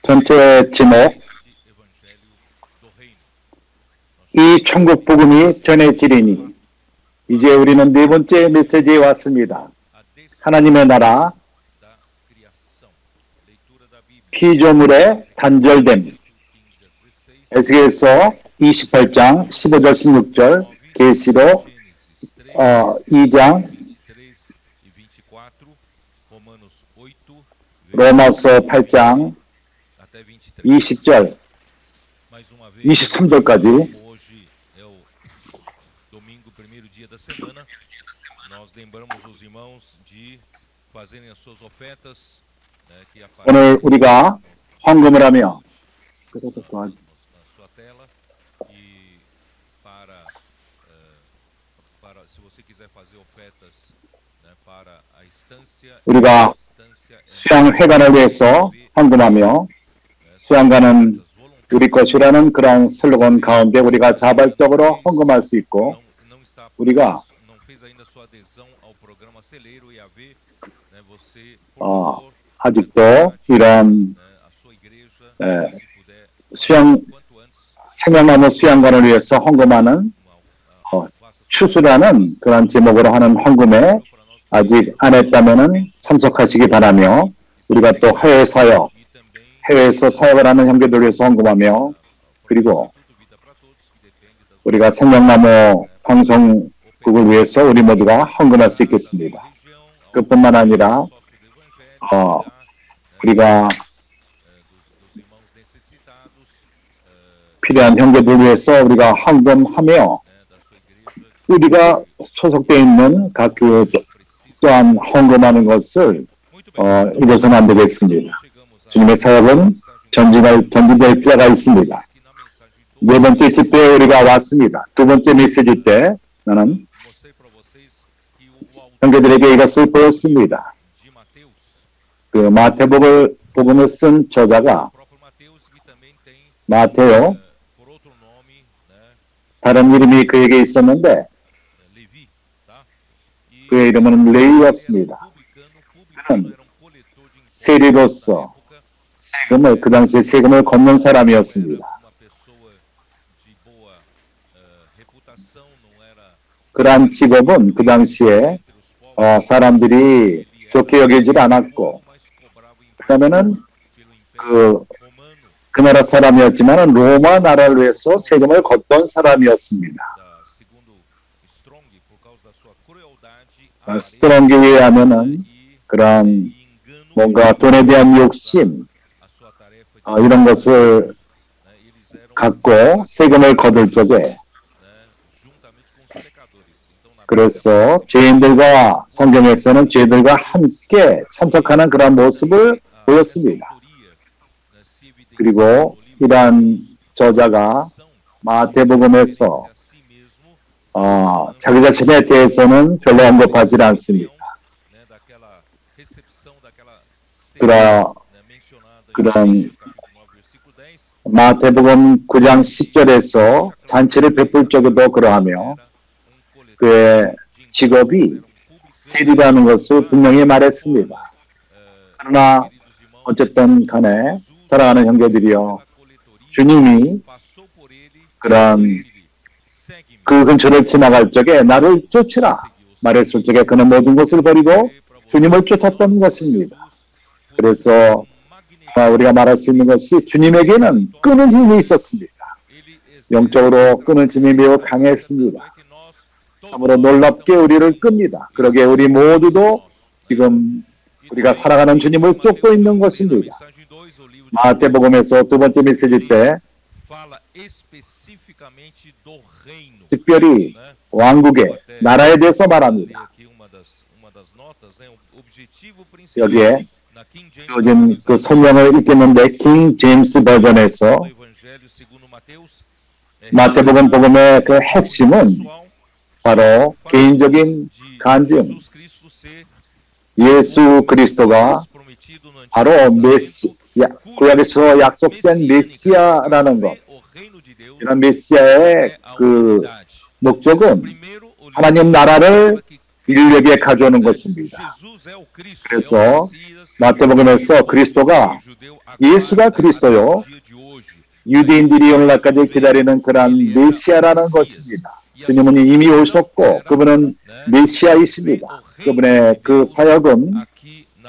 전체 제목, 이 천국 복음이 전해지리니. 이제 우리는 네 번째 메시지에 왔습니다. 하나님의 나라, 피조물의 단절됨. 에스겔서 28장 15절 16절, 계시록 2장, 로마서 8장 20절 23절까지. 오늘 우리가 헌금을 하며 우리가 수양회관을 위해서 헌금하며 수양관은 우리 것이라는 그런 슬로건 가운데 우리가 자발적으로 헌금할 수 있고, 우리가 아직도 이런 생명나무 수양관을 위해서 헌금하는 추수라는 그런 제목으로 하는 헌금에 아직 안 했다면 참석하시기 바라며, 우리가 또 해외에서 사역을 하는 형제들 위해서 헌금하며, 그리고 우리가 생명나무 방송국을 위해서 우리 모두가 헌금할 수 있겠습니다. 그뿐만 아니라 우리가 필요한 형제들 위해서 우리가 헌금하며, 우리가 소속되어 있는 각 교회 또한 헌금하는 것을 잊어서는 안 되겠습니다. 주님의 사역은 전진될 필요가 있습니다. 네 번째 집회에 우리가 왔습니다. 두 번째 메시지 때 나는 형제들에게 이것을 보였습니다. 그 마태복음을 쓴 저자가 마테오, 다른 이름이 그에게 있었는데 그의 이름은 레위였습니다. 그는 세리로서 그 당시에 세금을 걷는 사람이었습니다. 그러한 직업은 그 당시에 사람들이 좋게 여기질 않았고, 그러면은 그 나라 사람이었지만 로마 나라를 위해서 세금을 걷던 사람이었습니다. 스트롱기에 의하면은 그런 뭔가 돈에 대한 욕심, 이런 것을 갖고 세금을 거둘 적에, 그래서 죄인들과, 성경에서는 죄인들과 함께 참석하는 그런 모습을 보였습니다. 그리고 이러한 저자가 마태복음에서 자기 자신에 대해서는 별로 언급하지 않습니다. 그런 마태복음 9장 10절에서 잔치를 베풀 적에도 그러하며 그의 직업이 세리라는 것을 분명히 말했습니다. 그러나 어쨌든 간에 사랑하는 형제들이여, 주님이 그 근처를 지나갈 적에 나를 쫓으라 말했을 적에 그는 모든 것을 버리고 주님을 쫓았던 것입니다. 그래서 우리가 말할 수 있는 것이 주님에게는 끄는 힘이 있었습니다. 영적으로 끄는 힘이 매우 강했습니다. 참으로 놀랍게 우리를 끕니다. 그러기에 우리 모두도 지금 우리가 살아가는 주님을 쫓고 있는 것입니다. 마태복음에서 두 번째 메시지 때 특별히 왕국의 나라에 대해서 말합니다. 여기에 요즘 그 성경을 읽겠는데 킹 제임스 버전에서 마태복음 복음의 그 핵심은 바로 개인적인 간증, 예수 그리스도가 바로 구약에서 약속된 메시아라는 것, 이런 메시아의 그 목적은 하나님 나라를 인류에게 가져오는 것입니다. 그래서 마태복음에서 그리스도가 예수가 그리스도요, 유대인들이 오늘날까지 기다리는 그러한 메시아라는 것입니다. 주님은 이미 오셨고 그분은 메시아이십니다. 그분의 그 사역은,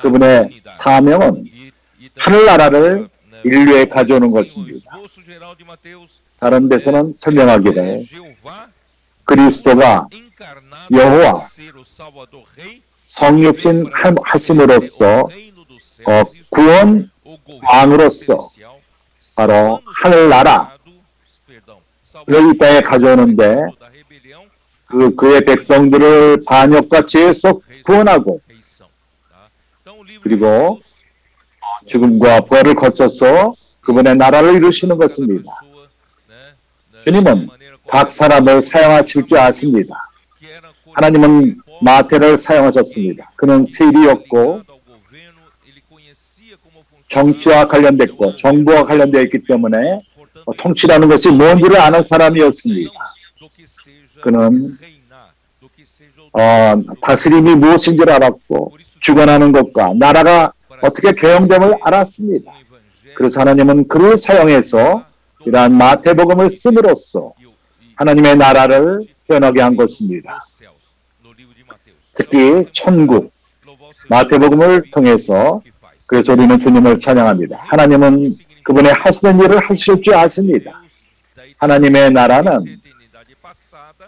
그분의 사명은 하늘나라를 인류에 가져오는 것입니다. 다른 데서는 설명하기를 그리스도가 여호와 성육신 하심으로써 구원 왕으로서 바로 하늘나라를 이 땅에 가져오는데 그의 백성들을 반역과 죄 속 구원하고 그리고 죽음과 부활을 거쳐서 그분의 나라를 이루시는 것입니다. 주님은 각 사람을 사용하실 줄 아십니다. 하나님은 마태를 사용하셨습니다. 그는 세리였고 정치와 관련됐고 정부와 관련되어 있기 때문에 통치라는 것이 뭔지를 아는 사람이었습니다. 그는 다스림이 무엇인지를 알았고 주관하는 것과 나라가 어떻게 개혁됨을 알았습니다. 그래서 하나님은 그를 사용해서 이러한 마태복음을 씀으로써 하나님의 나라를 변하게 한 것입니다. 특히 천국, 마태복음을 통해서 그래서 우리는 주님을 찬양합니다. 하나님은 그분의 하시는 일을 하실 줄 아십니다. 하나님의 나라는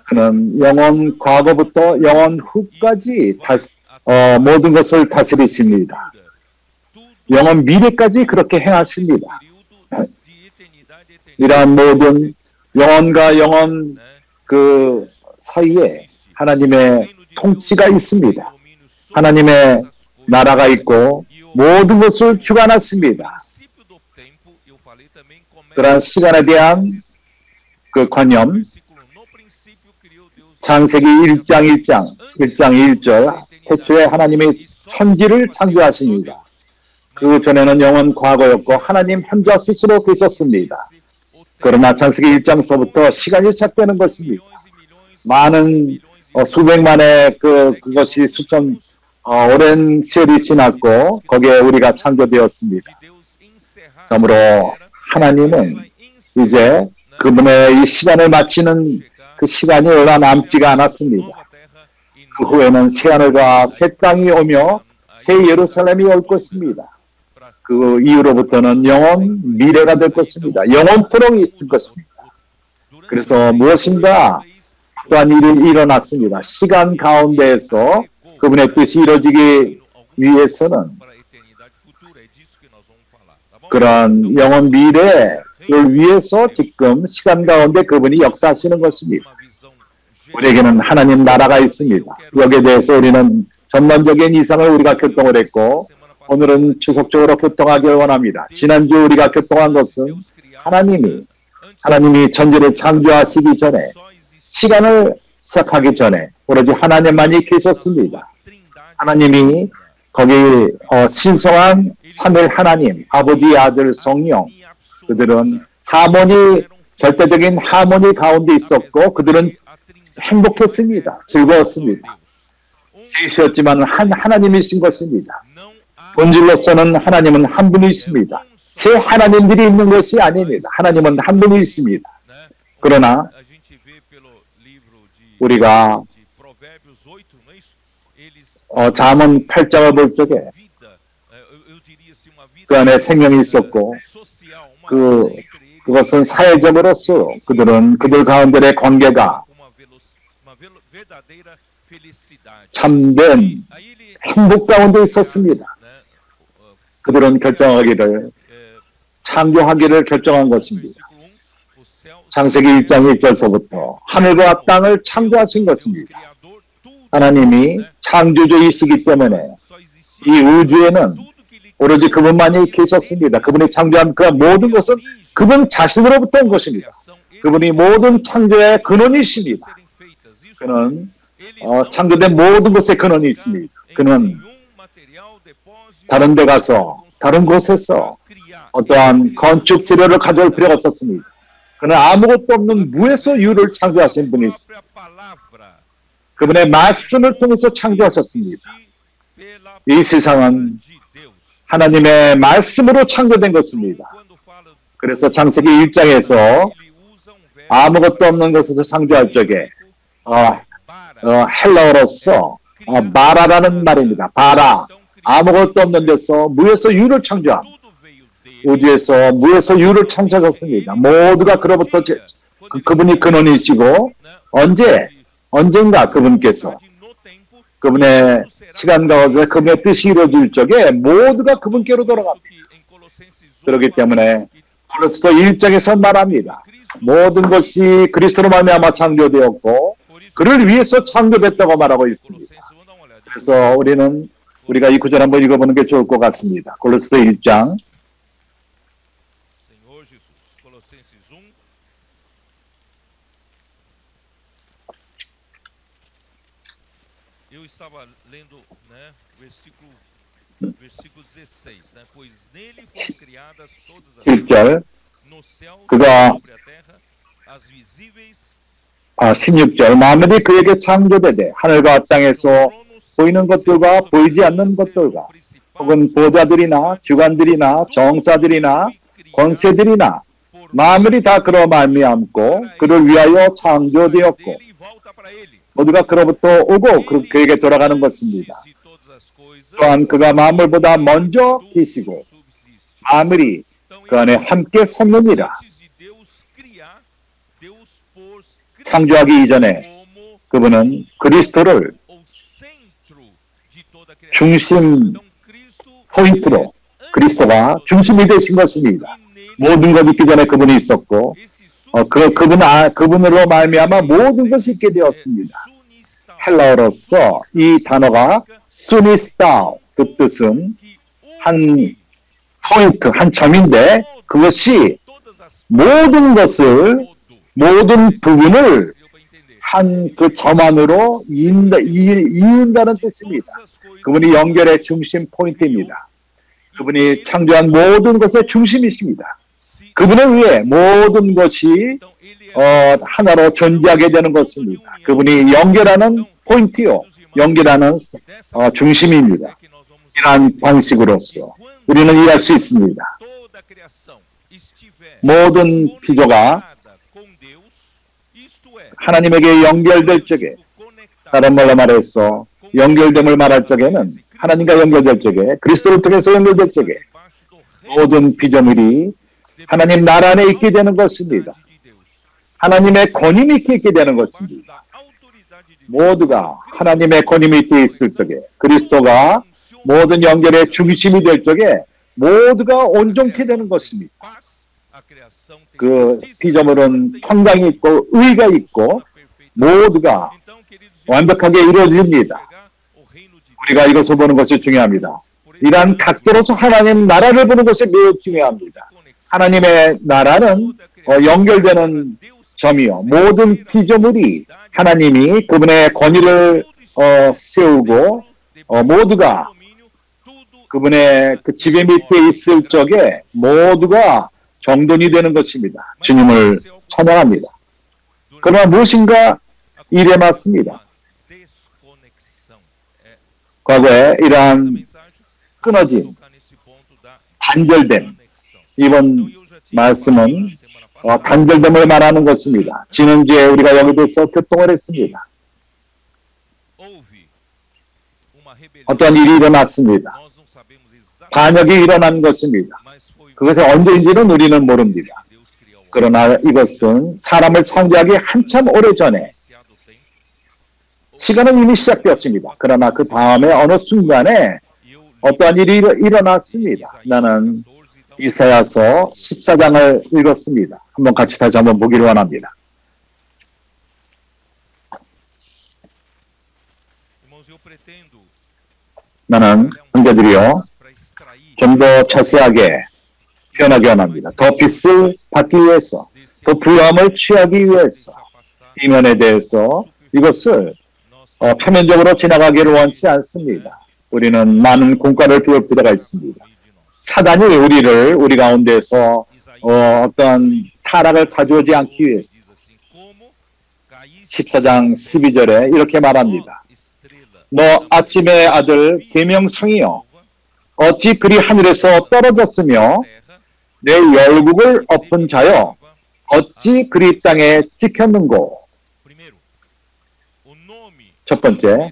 그는 영원 과거부터 영원 후까지 모든 것을 다스리십니다. 영원 미래까지 그렇게 행하십니다. 이러한 모든 영원과 영원 그 사이에 하나님의 통치가 있습니다. 하나님의 나라가 있고 모든 것을 주관하십니다. 그러한 시간에 대한 그 관념, 창세기 1장 1절 태초에 하나님이 천지를 창조하십니다. 그 전에는 영원 과거였고 하나님 혼자 스스로 계셨습니다. 그러나 창세기 1장서부터 시간이 시작되는 것입니다. 많은 수백만의 그것이 수천 오랜 세월이 지났고 거기에 우리가 창조되었습니다. 그러므로 하나님은 이제 그분의 이 시간을 마치는 그 시간이 얼마 남지가 않았습니다. 그 후에는 새하늘과 새 땅이 오며 새 예루살렘이 올 것입니다. 그 이후로부터는 영원 미래가 될 것입니다. 영원토록 있을 것입니다. 그래서 무엇인가 또한 일이 일어났습니다. 시간 가운데에서 그분의 뜻이 이루어지기 위해서는 그런 영원 미래를 위해서 지금 시간 가운데 그분이 역사하시는 것입니다. 우리에게는 하나님 나라가 있습니다. 여기에 대해서 우리는 전반적인 이상을 우리가 교통을 했고 오늘은 추석적으로 교통하길 원합니다. 지난주 우리가 교통한 것은 하나님이 천지를 창조하시기 전에 시간을 시작하기 전에 오로지 하나님만이 계셨습니다. 하나님이 거기 신성한 삼일 하나님, 아버지, 아들, 성령 그들은 절대적인 하모니 가운데 있었고 그들은 행복했습니다. 즐거웠습니다. 셋이었지만 하나님이신 것입니다. 본질로서는 하나님은 한 분이십니다. 세 하나님들이 있는 것이 아닙니다. 하나님은 한 분이십니다. 그러나 우리가 잠언 8장을 볼 적에 그 안에 생명이 있었고 그것은 사회적으로서 그들 가운데의 관계가 참된 행복 가운데 있었습니다. 그들은 창조하기를 결정한 것입니다. 창세기 1장 1절서부터 하늘과 땅을 창조하신 것입니다. 하나님이 창조주이시기 때문에 이 우주에는 오로지 그분만이 계셨습니다. 그분이 창조한 그 모든 것은 그분 자신으로부터 온 것입니다. 그분이 모든 창조의 근원이십니다. 그는 창조된 모든 것의 근원이 있습니다. 그는 다른 데 가서 다른 곳에서 어떠한 건축 재료를 가져올 필요가 없었습니다. 그는 아무것도 없는 무에서 유를 창조하신 분이 있습니다. 그분의 말씀을 통해서 창조하셨습니다. 이 세상은 하나님의 말씀으로 창조된 것입니다. 그래서 창세기 1장에서 아무것도 없는 것에서 창조할 적에 헬라어로서 바라라는 말입니다. 바라, 아무것도 없는 데서 무에서 유를 창조함. 우주에서 무에서 유를 창조하셨습니다. 모두가 그로부터 그분이 근원이시고 언젠가 그분께서 그분의 시간과 가운데 그분의 뜻이 이루어질 적에 모두가 그분께로 돌아갑니다. 그렇기 때문에 고린도서 1장에서 말합니다. 모든 것이 그리스도로 말미암아 창조되었고 그를 위해서 창조됐다고 말하고 있습니다. 그래서 우리가 이 구절 한번 읽어보는 게 좋을 것 같습니다. 고린도서 1장 Eu estava lendo, versículo 16, pois nele foram criadas todas as coisas no céu e sobre a terra, as visíveis. 16절 만물이 그에게 창조되되 하늘과 땅에서 보이는 것들과 보이지 않는 것들과 혹은 보좌들이나 주관들이나 정사들이나 권세들이나 만물이 다 그로 말미암고 그를 위하여 창조되었고 모두가 그로부터 오고 그에게 돌아가는 것입니다. 또한 그가 만물보다 먼저 계시고 만물이 그 안에 함께 섰느니라. 창조하기 이전에 그분은 그리스도를 중심 포인트로 그리스도가 중심이 되신 것입니다. 모든 것 있기 전에 그분이 있었고 그분으로 말미암아 모든 것이 있게 되었습니다. 헬라어로서 이 단어가 수니스타우 그 뜻은 한 포인트, 한 점인데 그것이 모든 부분을 한 그 점 안으로 이은다는 뜻입니다. 그분이 연결의 중심 포인트입니다. 그분이 창조한 모든 것의 중심이십니다. 그분을 위해 모든 것이 하나로 존재하게 되는 것입니다. 그분이 연결하는 포인트요, 연결하는 중심입니다. 이러한 방식으로서 우리는 이해할 수 있습니다. 모든 피조가 하나님에게 연결될 적에, 다른 말로 말해서 연결됨을 말할 적에는 하나님과 연결될 적에, 그리스도를 통해서 연결될 적에 모든 피조물이 하나님 나라 안에 있게 되는 것입니다. 하나님의 권위이 있게 되는 것입니다. 모두가 하나님의 권위이 있게 있을 적에 그리스도가 모든 연결의 중심이 될 적에 모두가 온전케 되는 것입니다. 그 피조물은 평강이 있고 의가 있고 모두가 완벽하게 이루어집니다. 우리가 이것을 보는 것이 중요합니다. 이러한 각도로서 하나님 나라를 보는 것이 매우 중요합니다. 하나님의 나라는 연결되는 점이요. 모든 피조물이 하나님이 그분의 권위를 세우고 모두가 그분의 그 지배 밑에 있을 적에 모두가 정돈이 되는 것입니다. 주님을 찬양합니다. 그러나 무엇인가 일에 맞습니다. 과거에 이러한 끊어진 단절됨, 이번 말씀은 단절됨을 말하는 것입니다. 지난주에 우리가 여기에서 교통을 했습니다. 어떤 일이 일어났습니다. 반역이 일어난 것입니다. 그것이 언제인지는 우리는 모릅니다. 그러나 이것은 사람을 창조하기 한참 오래전에 시간은 이미 시작되었습니다. 그러나 그 다음에 어느 순간에 어떠한 일이 일어났습니다. 나는 이사야서 14장을 읽었습니다. 한번 같이 다시 한번 보기를 원합니다. 나는 형제들이요 좀 더 자세하게 표현하기 원합니다. 더 빛을 받기 위해서, 더 부유함을 취하기 위해서 이 면에 대해서 이것을 표면적으로 지나가기를 원치 않습니다. 우리는 많은 공과를 배울 필요가 있습니다. 사단이 우리 가운데서 어떤 타락을 가져오지 않기 위해서 14장 12절에 이렇게 말합니다. 너 아침의 아들 계명성이여 어찌 그리 하늘에서 떨어졌으며 내 열국을 엎은 자여 어찌 그리 땅에 찍혔는고. 첫 번째,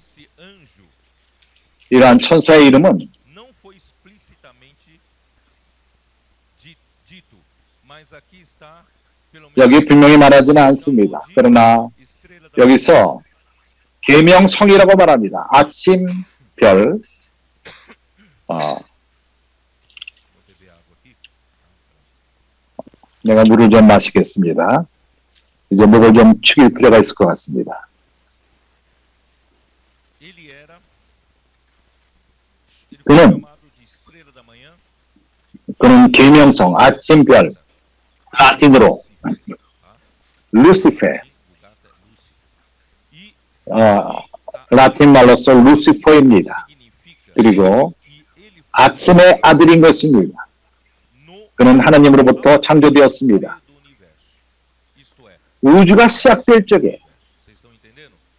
이러한 천사의 이름은 여기 분명히 말하지는 않습니다. 그러나 여기서 계명성이라고 말합니다. 아침별. 내가 물을 좀 마시겠습니다. 이제 목을 좀 축일 필요가 있을 것 같습니다. 그는 계명성, 아침별, 라틴으로 루시페, 라틴 말로서 루시퍼입니다. 그리고 아침의 아들인 것입니다. 그는 하나님으로부터 창조되었습니다. 우주가 시작될 적에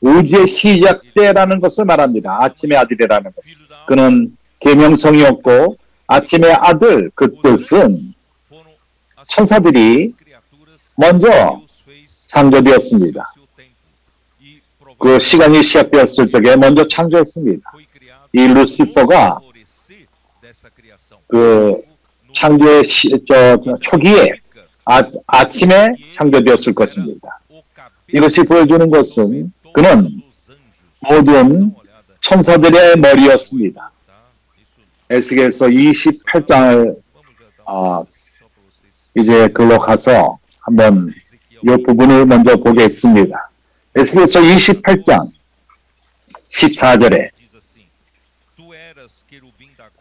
우주의 시작 때라는 것을 말합니다. 아침의 아들이라는 것. 그는 계명성이었고 아침의 아들, 그 뜻은 천사들이 먼저 창조되었습니다. 그 시간이 시작되었을 적에 먼저 창조했습니다. 이 루시퍼가 그 창조의 초기에 아침에 창조되었을 것입니다. 이것이 보여주는 것은 그는 모든 천사들의 머리였습니다. 에스겔서 28장을 이제 글로 가서 한번 이 부분을 먼저 보겠습니다. 에스겔서 28장 14절에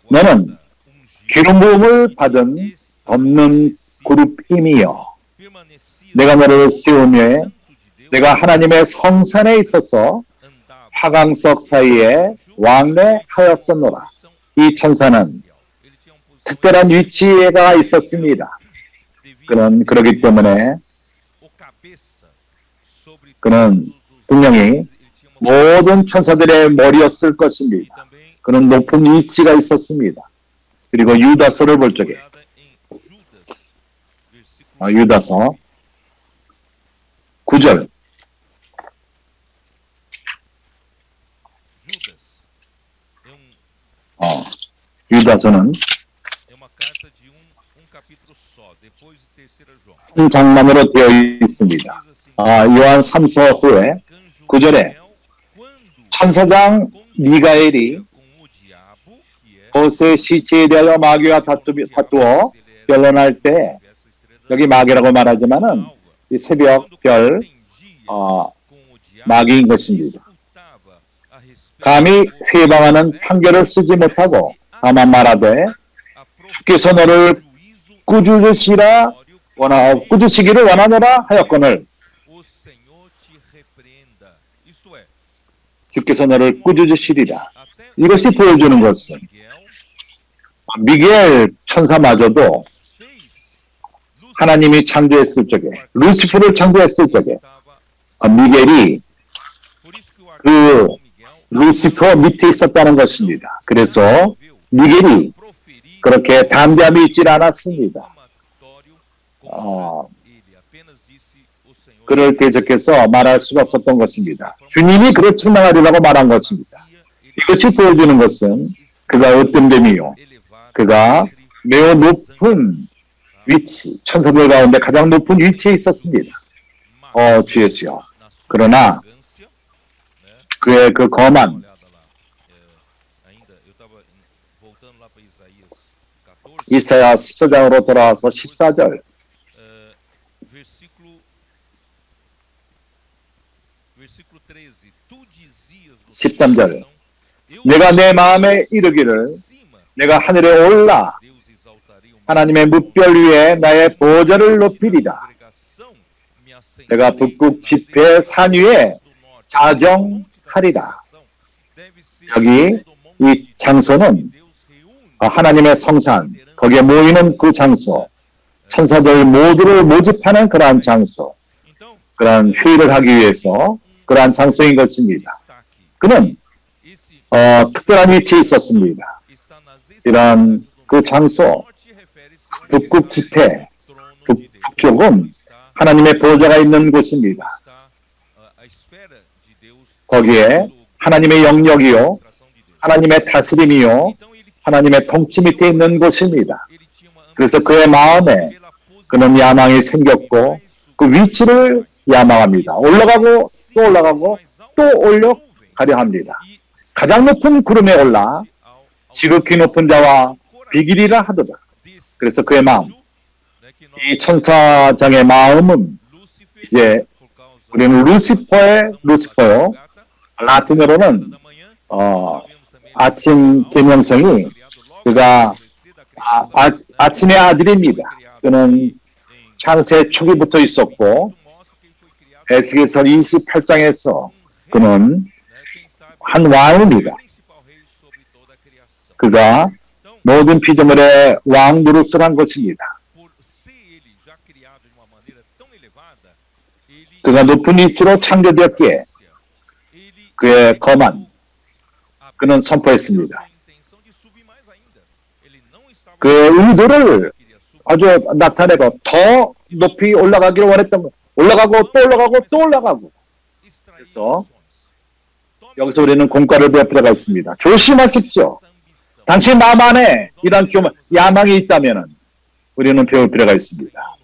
너는 기름 부음을 받은 덮는 그룹 힘이여 내가 너를 세우며 내가 하나님의 성산에 있어서 화강석 사이에 왕래하였었노라. 이 천사는 특별한 위치가 있었습니다. 그는 그렇기 때문에 그는 분명히 모든 천사들의 머리였을 것입니다. 그는 높은 위치가 있었습니다. 그리고 유다서를 볼 적에 유다서 9절 유다서는 한 장만으로 되어 있습니다. 요한 3서 후에 9절에 천사장 미가엘이 모세의 시체에 대하여 마귀와 다투어 변론할 때 여기 마귀라고 말하지만은 이 새벽별 마귀인 것입니다. 감히 회방하는 판결을 쓰지 못하고 다만 말하되 주께서 너를 꾸짖으시기를 원하노라 하였거늘 주께서 너를 꾸짖으시리라. 이것이 보여주는 것은 미겔 천사마저도 하나님이 창조했을 적에 루시퍼를 창조했을 적에 미겔이 그 루시퍼 밑에 있었다는 것입니다. 그래서 미겔이 그렇게 담대함이 있지 않았습니다. 그를 대적해서 말할 수가 없었던 것입니다. 주님이 그를 책망하리라고 말한 것입니다. 이것이 보여주는 것은 그가 어떤 됨이요. 그가 매우 높은 위치, 천사들 가운데 가장 높은 위치에 있었습니다. 주 예수여. 그러나 그의 그 거만 이사야 14장으로 돌아와서 14절 13절 내가 내 마음에 이르기를 내가 하늘에 올라 하나님의 뭇별 위에 나의 보좌를 높이리라. 내가 북극 지폐 산 위에 자정하리라. 여기 이 장소는 하나님의 성산, 거기에 모이는 그 장소, 천사들 모두를 모집하는 그러한 장소, 그러한 회의를 하기 위해서 그러한 장소인 것입니다. 그는 특별한 위치에 있었습니다. 이런 그 장소, 북극 지폐, 북쪽은 하나님의 보좌가 있는 곳입니다. 거기에 하나님의 영역이요, 하나님의 다스림이요, 하나님의 통치 밑에 있는 곳입니다. 그래서 그의 마음에 그는 야망이 생겼고 그 위치를 야망합니다. 올라가고 또 올라가고 또 올라가려 합니다. 가장 높은 구름에 올라 지극히 높은 자와 비길이라 하도다. 그래서 그의 마음, 이 천사장의 마음은 이제 우리는 루시퍼요. 라틴어로는 아침 계명성이 그가 아침의 아들입니다. 그는 창세 초기부터 있었고 에스겔서 28장에서 그는 한 왕입니다. 그가 모든 피조물의 왕 노릇을 한 것입니다. 그가 높은 위치로 창조되었기에 그의 거만 그는 선포했습니다. 그 의도를 아주 나타내고 더 높이 올라가기를 원했던 것. 올라가고 또 올라가고 또 올라가고. 그래서 여기서 우리는 공과를 배울 필요가 있습니다. 조심하십시오. 당신 마음 안에 이런 야망이 있다면 우리는 배울 필요가 있습니다.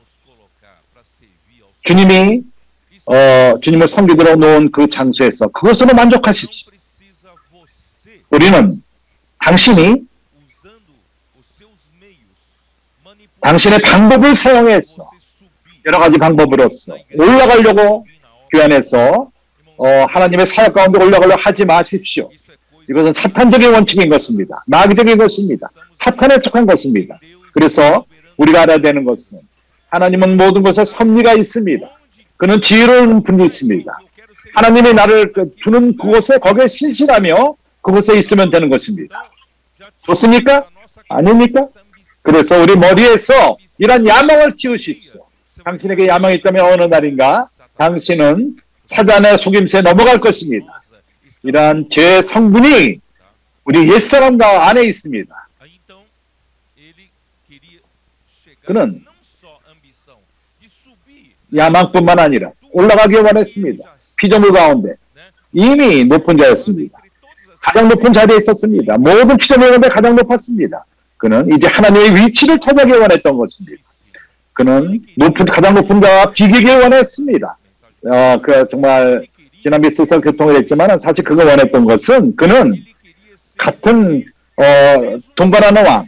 주님이 주님을 섬기도록 놓은 그 장소에서 그것으로 만족하십시오. 우리는 당신이 당신의 방법을 사용해서 여러 가지 방법으로서 올라가려고 교회안에서 하나님의 사역 가운데 올라가려고 하지 마십시오. 이것은 사탄적인 원칙인 것입니다. 마귀적인 것입니다. 사탄에 속한 것입니다. 그래서 우리가 알아야 되는 것은 하나님은 모든 것에 섭리가 있습니다. 그는 지혜로운 분이 있습니다. 하나님이 나를 두는 그곳에 거기에 신실하며 그곳에 있으면 되는 것입니다. 좋습니까? 아닙니까? 그래서 우리 머리에서 이런 야망을 지우십시오. 당신에게 야망이 있다면 어느 날인가 당신은 사단의 속임수에 넘어갈 것입니다. 이러한 죄의 성분이 우리 옛사람 안에 있습니다. 그는 야망뿐만 아니라 올라가기 원했습니다. 피조물 가운데 이미 높은 자였습니다. 가장 높은 자리에 있었습니다. 모든 피조물 가운데 가장 높았습니다. 그는 이제 하나님의 위치를 찾아가기 원했던 것입니다. 그는 가장 높은 자와 비기길 원했습니다. 정말 지난 미스터 교통을 했지만 사실 그거 원했던 것은 그는 같은 동반하는 왕,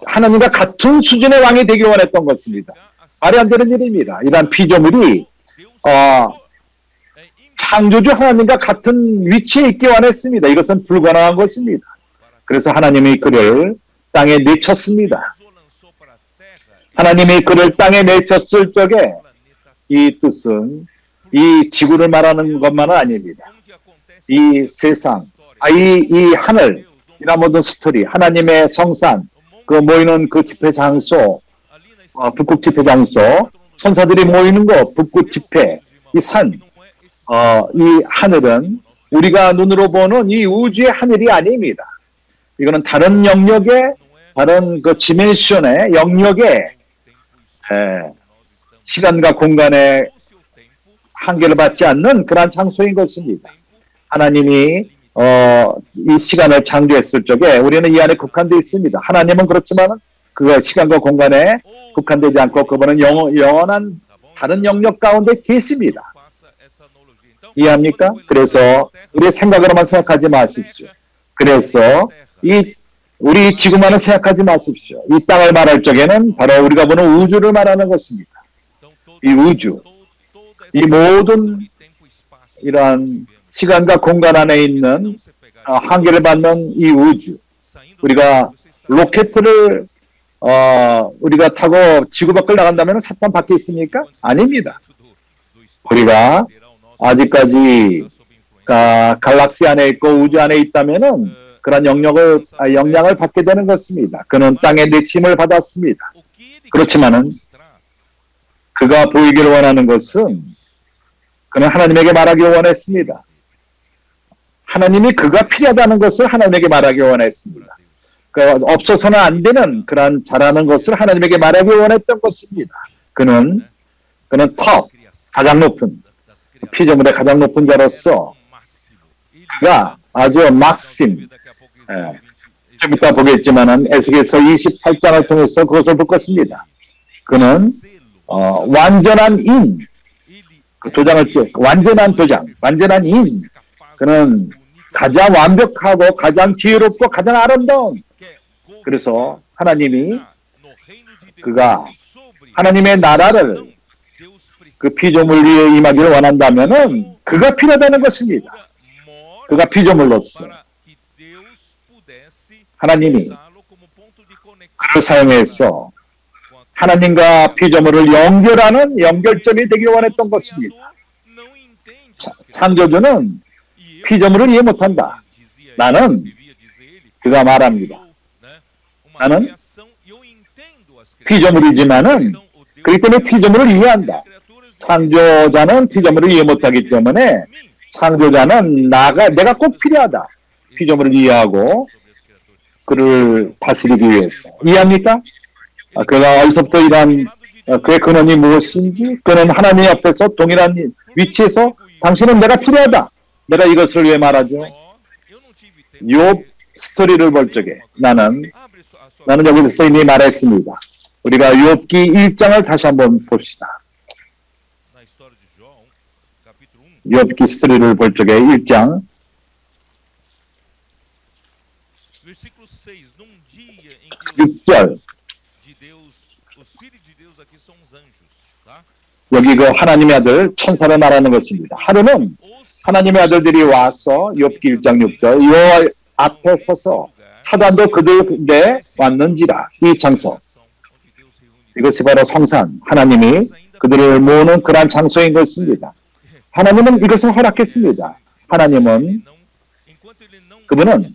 하나님과 같은 수준의 왕이 되길 원했던 것입니다. 말이 안 되는 일입니다. 이러한 피조물이 창조주 하나님과 같은 위치에 있기 원했습니다. 이것은 불가능한 것입니다. 그래서 하나님이 그를 땅에 내쳤습니다. 하나님이 그를 땅에 내쳤을 적에 이 뜻은 이 지구를 말하는 것만은 아닙니다. 이 세상, 이 하늘, 이런 모든 스토리, 하나님의 성산, 그 모이는 그 집회 장소, 북극 집회 장소, 천사들이 모이는 곳, 북극 집회, 이 산, 이 하늘은 우리가 눈으로 보는 이 우주의 하늘이 아닙니다. 이거는 다른 영역의, 다른 그 디멘션의 영역의 시간과 공간의 한계를 받지 않는 그러한 장소인 것입니다. 하나님이 이 시간을 창조했을 적에 우리는 이 안에 국한되어 있습니다. 하나님은 그렇지만 그 시간과 공간에 국한되지 않고 그분은 영원한 다른 영역 가운데 계십니다. 이해합니까? 그래서 우리의 생각으로만 생각하지 마십시오. 그래서 우리 지구만을 생각하지 마십시오. 이 땅을 말할 적에는 바로 우리가 보는 우주를 말하는 것입니다. 이 우주, 이 모든 이러한 시간과 공간 안에 있는 한계를 받는 이 우주, 우리가 로켓을 우리가 타고 지구 밖을 나간다면 사탄 밖에 있습니까? 아닙니다. 우리가 아직까지 갈락시 안에 있고 우주 안에 있다면은 그런 영향을 받게 되는 것입니다. 그는 땅의 내침을 받았습니다. 그렇지만은 그가 보이기를 원하는 것은 그는 하나님에게 말하기 원했습니다. 하나님이 그가 필요하다는 것을 하나님에게 말하기 원했습니다. 없어서는 안 되는 그러한 잘하는 것을 하나님에게 말하기 원했던 것입니다. 그는 가장 높은 피조물의 가장 높은 자로서 그가 아주 막심 좀 이따 보겠지만은 에스겔서 28장을 통해서 그것을 볼 것입니다. 그는 완전한 인, 그 도장을 완전한 도장, 완전한 인. 그는 가장 완벽하고 가장 지혜롭고 가장 아름다운. 그래서 하나님이 그가 하나님의 나라를 그 피조물 위에 임하기를 원한다면은 그가 필요하다는 것입니다. 그가 피조물로서 하나님이 그를 사용해서 하나님과 피조물을 연결하는 연결점이 되기를 원했던 것입니다. 창조주는 피조물을 이해 못한다. 나는 그가 말합니다. 나는 피조물이지만은 그렇기 때문에 피조물을 이해한다. 창조자는 피조물을 이해 못하기 때문에 창조자는 내가 꼭 필요하다. 피조물을 이해하고 그를 다스리기 위해서. 이해합니까? 그가 어디서부터 이러한 그의 근원이 무엇인지 그는 하나님 앞에서 동일한 위치에서 당신은 내가 필요하다. 내가 이것을 왜 말하죠? 욥 스토리를 볼 적에 나는 여기서 이미 말했습니다. 우리가 욥기 1장을 다시 한번 봅시다. 욥기 스토리를 볼 적에 1장 6절 여기 그 하나님의 아들 천사를 말하는 것입니다. 하루는 하나님의 아들들이 와서 욥기 1장 6절 여호와 앞에 서서 사단도 그들에게 왔는지라. 이 장소 이것이 바로 성산 하나님이 그들을 모으는 그러한 장소인 것입니다. 하나님은 이것을 허락했습니다. 하나님은 그분은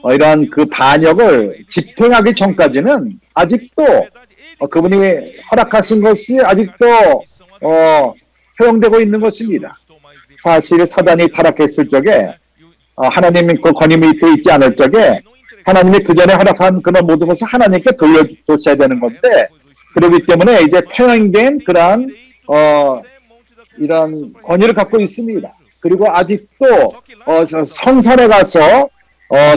이러한 그 반역을 집행하기 전까지는 아직도 그분이 허락하신 것이 아직도 허용되고 있는 것입니다. 사실 사단이 타락했을 적에 하나님 그 권위 밑에 있지 않을 적에 하나님이 그 전에 허락한 그런 모든 것을 하나님께 돌려줬어야 되는 건데 그렇기 때문에 이제 평행된 그러한 이런 권위를 갖고 있습니다. 그리고 아직도 성산에 가서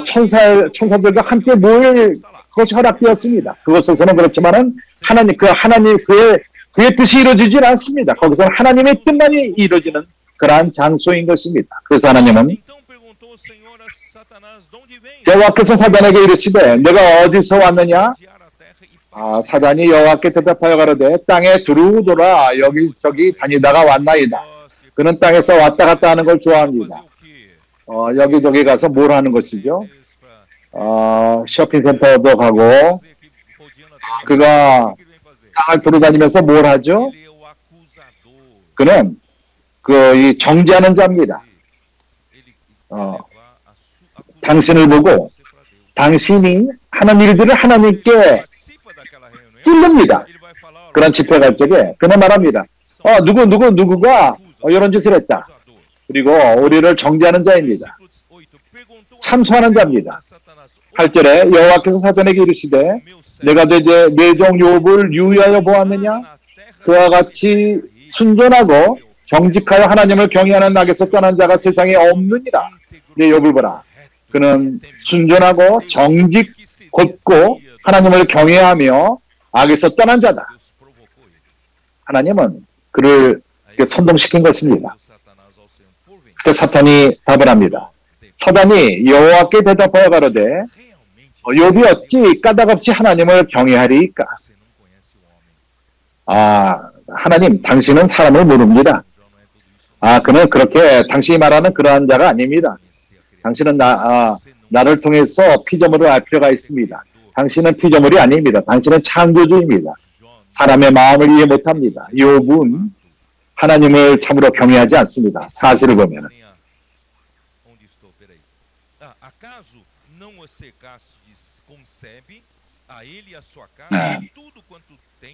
천사들과 함께 모일 것이 허락되었습니다. 그것에서는 그렇지만은 그의 뜻이 이루어지질 않습니다. 거기서는 하나님의 뜻만이 이루어지는 그러한 장소인 것입니다. 그래서 하나님은 여호와께서 사단에게 이르시되 내가 어디서 왔느냐? 사단이 여호와께 대답하여 가로되 땅에 두루두라 여기저기 다니다가 왔나이다. 그는 땅에서 왔다 갔다 하는 걸 좋아합니다. 여기저기 가서 뭘 하는 것이죠? 쇼핑센터도 가고 그가 땅을 돌아다니면서 뭘 하죠? 그는 이 정죄하는 자입니다. 당신을 보고 당신이 하는 일들을 하나님께 찔릅니다. 그런 집회 갈 적에 그는 말합니다. 누구가 이런 짓을 했다. 그리고 우리를 정죄하는 자입니다. 참소하는 자입니다. 8절에 여호와께서 사단에게 이르시되 내가 내 종 욥을 유의하여 보았느냐? 그와 같이 순전하고 정직하여 하나님을 경외하는 낙에서 떠난 자가 세상에 없느니라. 내 욥을 보라. 그는 순전하고 정직 곧고 하나님을 경외하며 악에서 떠난 자다. 하나님은 그를 선동시킨 것입니다. 그때 사탄이 답을 합니다. 사단이 여호와께 대답하여 가로되 욥이 어찌 까닭없이 하나님을 경외하리이까? 하나님 당신은 사람을 모릅니다. 그는 그렇게 당신이 말하는 그러한 자가 아닙니다. 당신은 나를 통해서 피조물을 알 필요가 있습니다. 당신은 피조물이 아닙니다. 당신은 창조주입니다. 사람의 마음을 이해 못합니다. 욥은 하나님을 참으로 경외하지 않습니다. 사실을 보면. 네.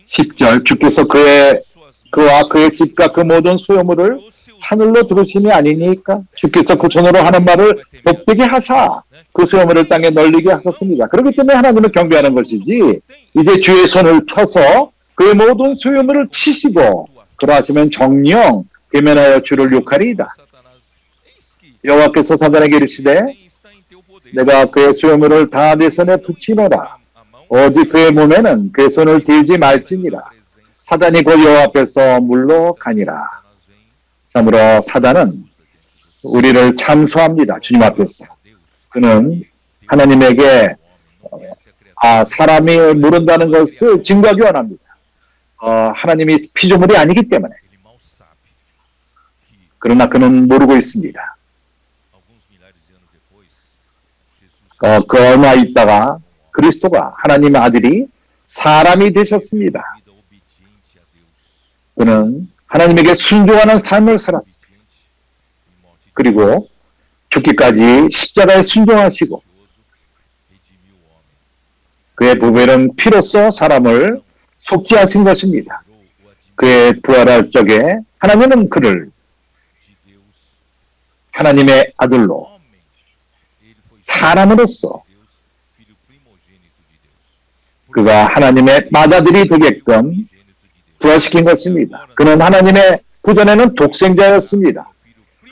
10절 주께서 그와 그의 집과 그 모든 소유물을 하늘로 두르심이 아니니까 주께서 그 손으로 하는 말을 복되게 하사 그 소유물을 땅에 널리게 하셨습니다. 그렇기 때문에 하나님을 경배하는 것이지 이제 주의 손을 펴서 그의 모든 소유물을 치시고 그러하시면 정령 괴면하여 주를 욕하리이다. 여호와께서 사단에게 이르시되 내가 그의 소유물을 다 내 손에 붙이노라. 오직 그의 몸에는 그의 손을 대지 말지니라. 사단이 곧 여호와 앞에서 물러가니라. 참으로 사단은 우리를 참소합니다. 주님 앞에서. 그는 하나님에게 사람이 모른다는 것을 증거하기 원합니다. 하나님이 피조물이 아니기 때문에. 그러나 그는 모르고 있습니다. 그 얼마 있다가 그리스도가 하나님의 아들이 사람이 되셨습니다. 그는 하나님에게 순종하는 삶을 살았습니다. 그리고 죽기까지 십자가에 순종하시고 그의 보배는 피로써 사람을 속죄하신 것입니다. 그의 부활할 적에 하나님은 그를 하나님의 아들로 사람으로서 그가 하나님의 맏아들이 되게끔 부활시킨 것입니다. 그는 하나님의 구전에는 독생자였습니다.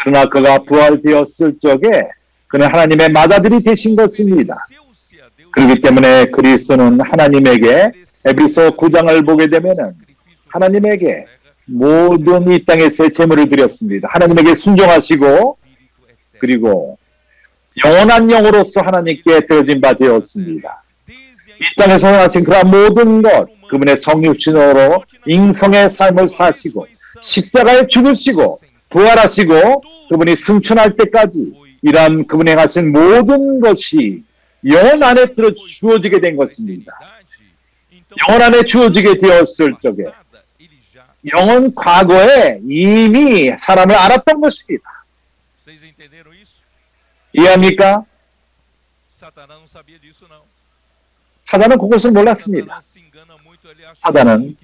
그러나 그가 부활되었을 적에 그는 하나님의 맏아들이 되신 것입니다. 그렇기 때문에 그리스도는 하나님에게 에베소 9장을 보게 되면은 하나님에게 모든 이 땅에서의 제물을 드렸습니다. 하나님에게 순종하시고 그리고 영원한 영으로서 하나님께 되어진 바 되었습니다. 이 땅에서 하신 그러한 모든 것, 그분의 성육신으로 인성의 삶을 사시고 십자가에 죽으시고 부활하시고 그분이 승천할 때까지 이러한 그분이 하신 모든 것이 영혼 안에 들어 주어지게 된 것입니다. 영혼 안에 주어지게 되었을 적에 영혼 과거에 이미 사람을 알았던 것입니다. 이해합니까? 사단은 그것을 몰랐습니다. 사단은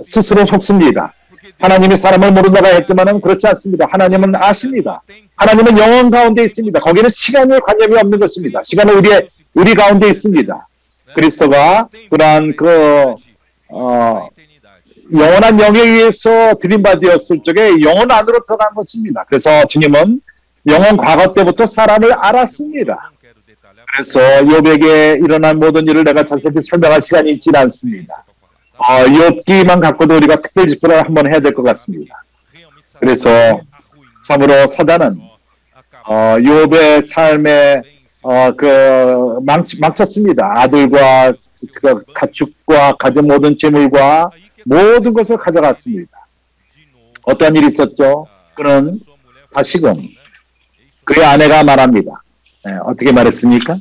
스스로 속습니다. 하나님이 사람을 모른다고 했지만 그렇지 않습니다. 하나님은 아십니다. 하나님은 영혼 가운데 있습니다. 거기는 시간의 관념이 없는 것입니다. 시간은 우리 가운데 있습니다. 그리스도가 그러한 영원한 영에 의해서 드림받았을 적에 영혼 안으로 들어간 것입니다. 그래서 주님은 영혼 과거 때부터 사람을 알았습니다. 그래서 욥에게 일어난 모든 일을 내가 자세히 설명할 시간이 있지는 않습니다. 욥기만 갖고도 우리가 특별 집회를 한번 해야 될 것 같습니다. 그래서 참으로 사단은 욥의 삶에 망쳤습니다. 아들과 가축과 가진 모든 재물과 모든 것을 가져갔습니다. 어떤 일이 있었죠? 그는 다시금 그의 아내가 말합니다. 어떻게 말했습니까?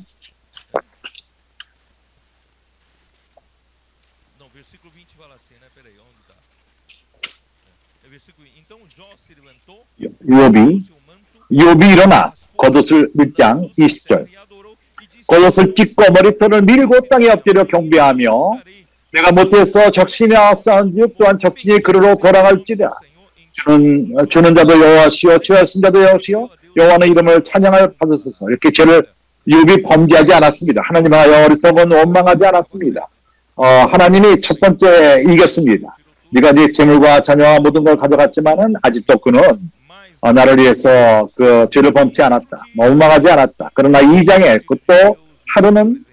욥이 일어나 겉옷을 1장 20절 겉옷을 찢고 머리털을 밀고 땅에 엎드려 경배하며 내가 못해서 적신이나 싸운즉 또한 적신이 그리로 돌아갈지라. 주는 자도 여호와시요 주하신 자도 여호와시요 여호와는 이름을 찬양하여 받으소서. 이렇게 죄를 욥이 범죄하지 않았습니다. 하나님과 어리석은 원망하지 않았습니다. 하나님이 첫 번째 이겼습니다. 네가 네 재물과 자녀와 모든 걸 가져갔지만은 아직도 그는 나를 위해서 그 죄를 범치 않았다. 원망하지 않았다. 그러나 2장에 그또 하루는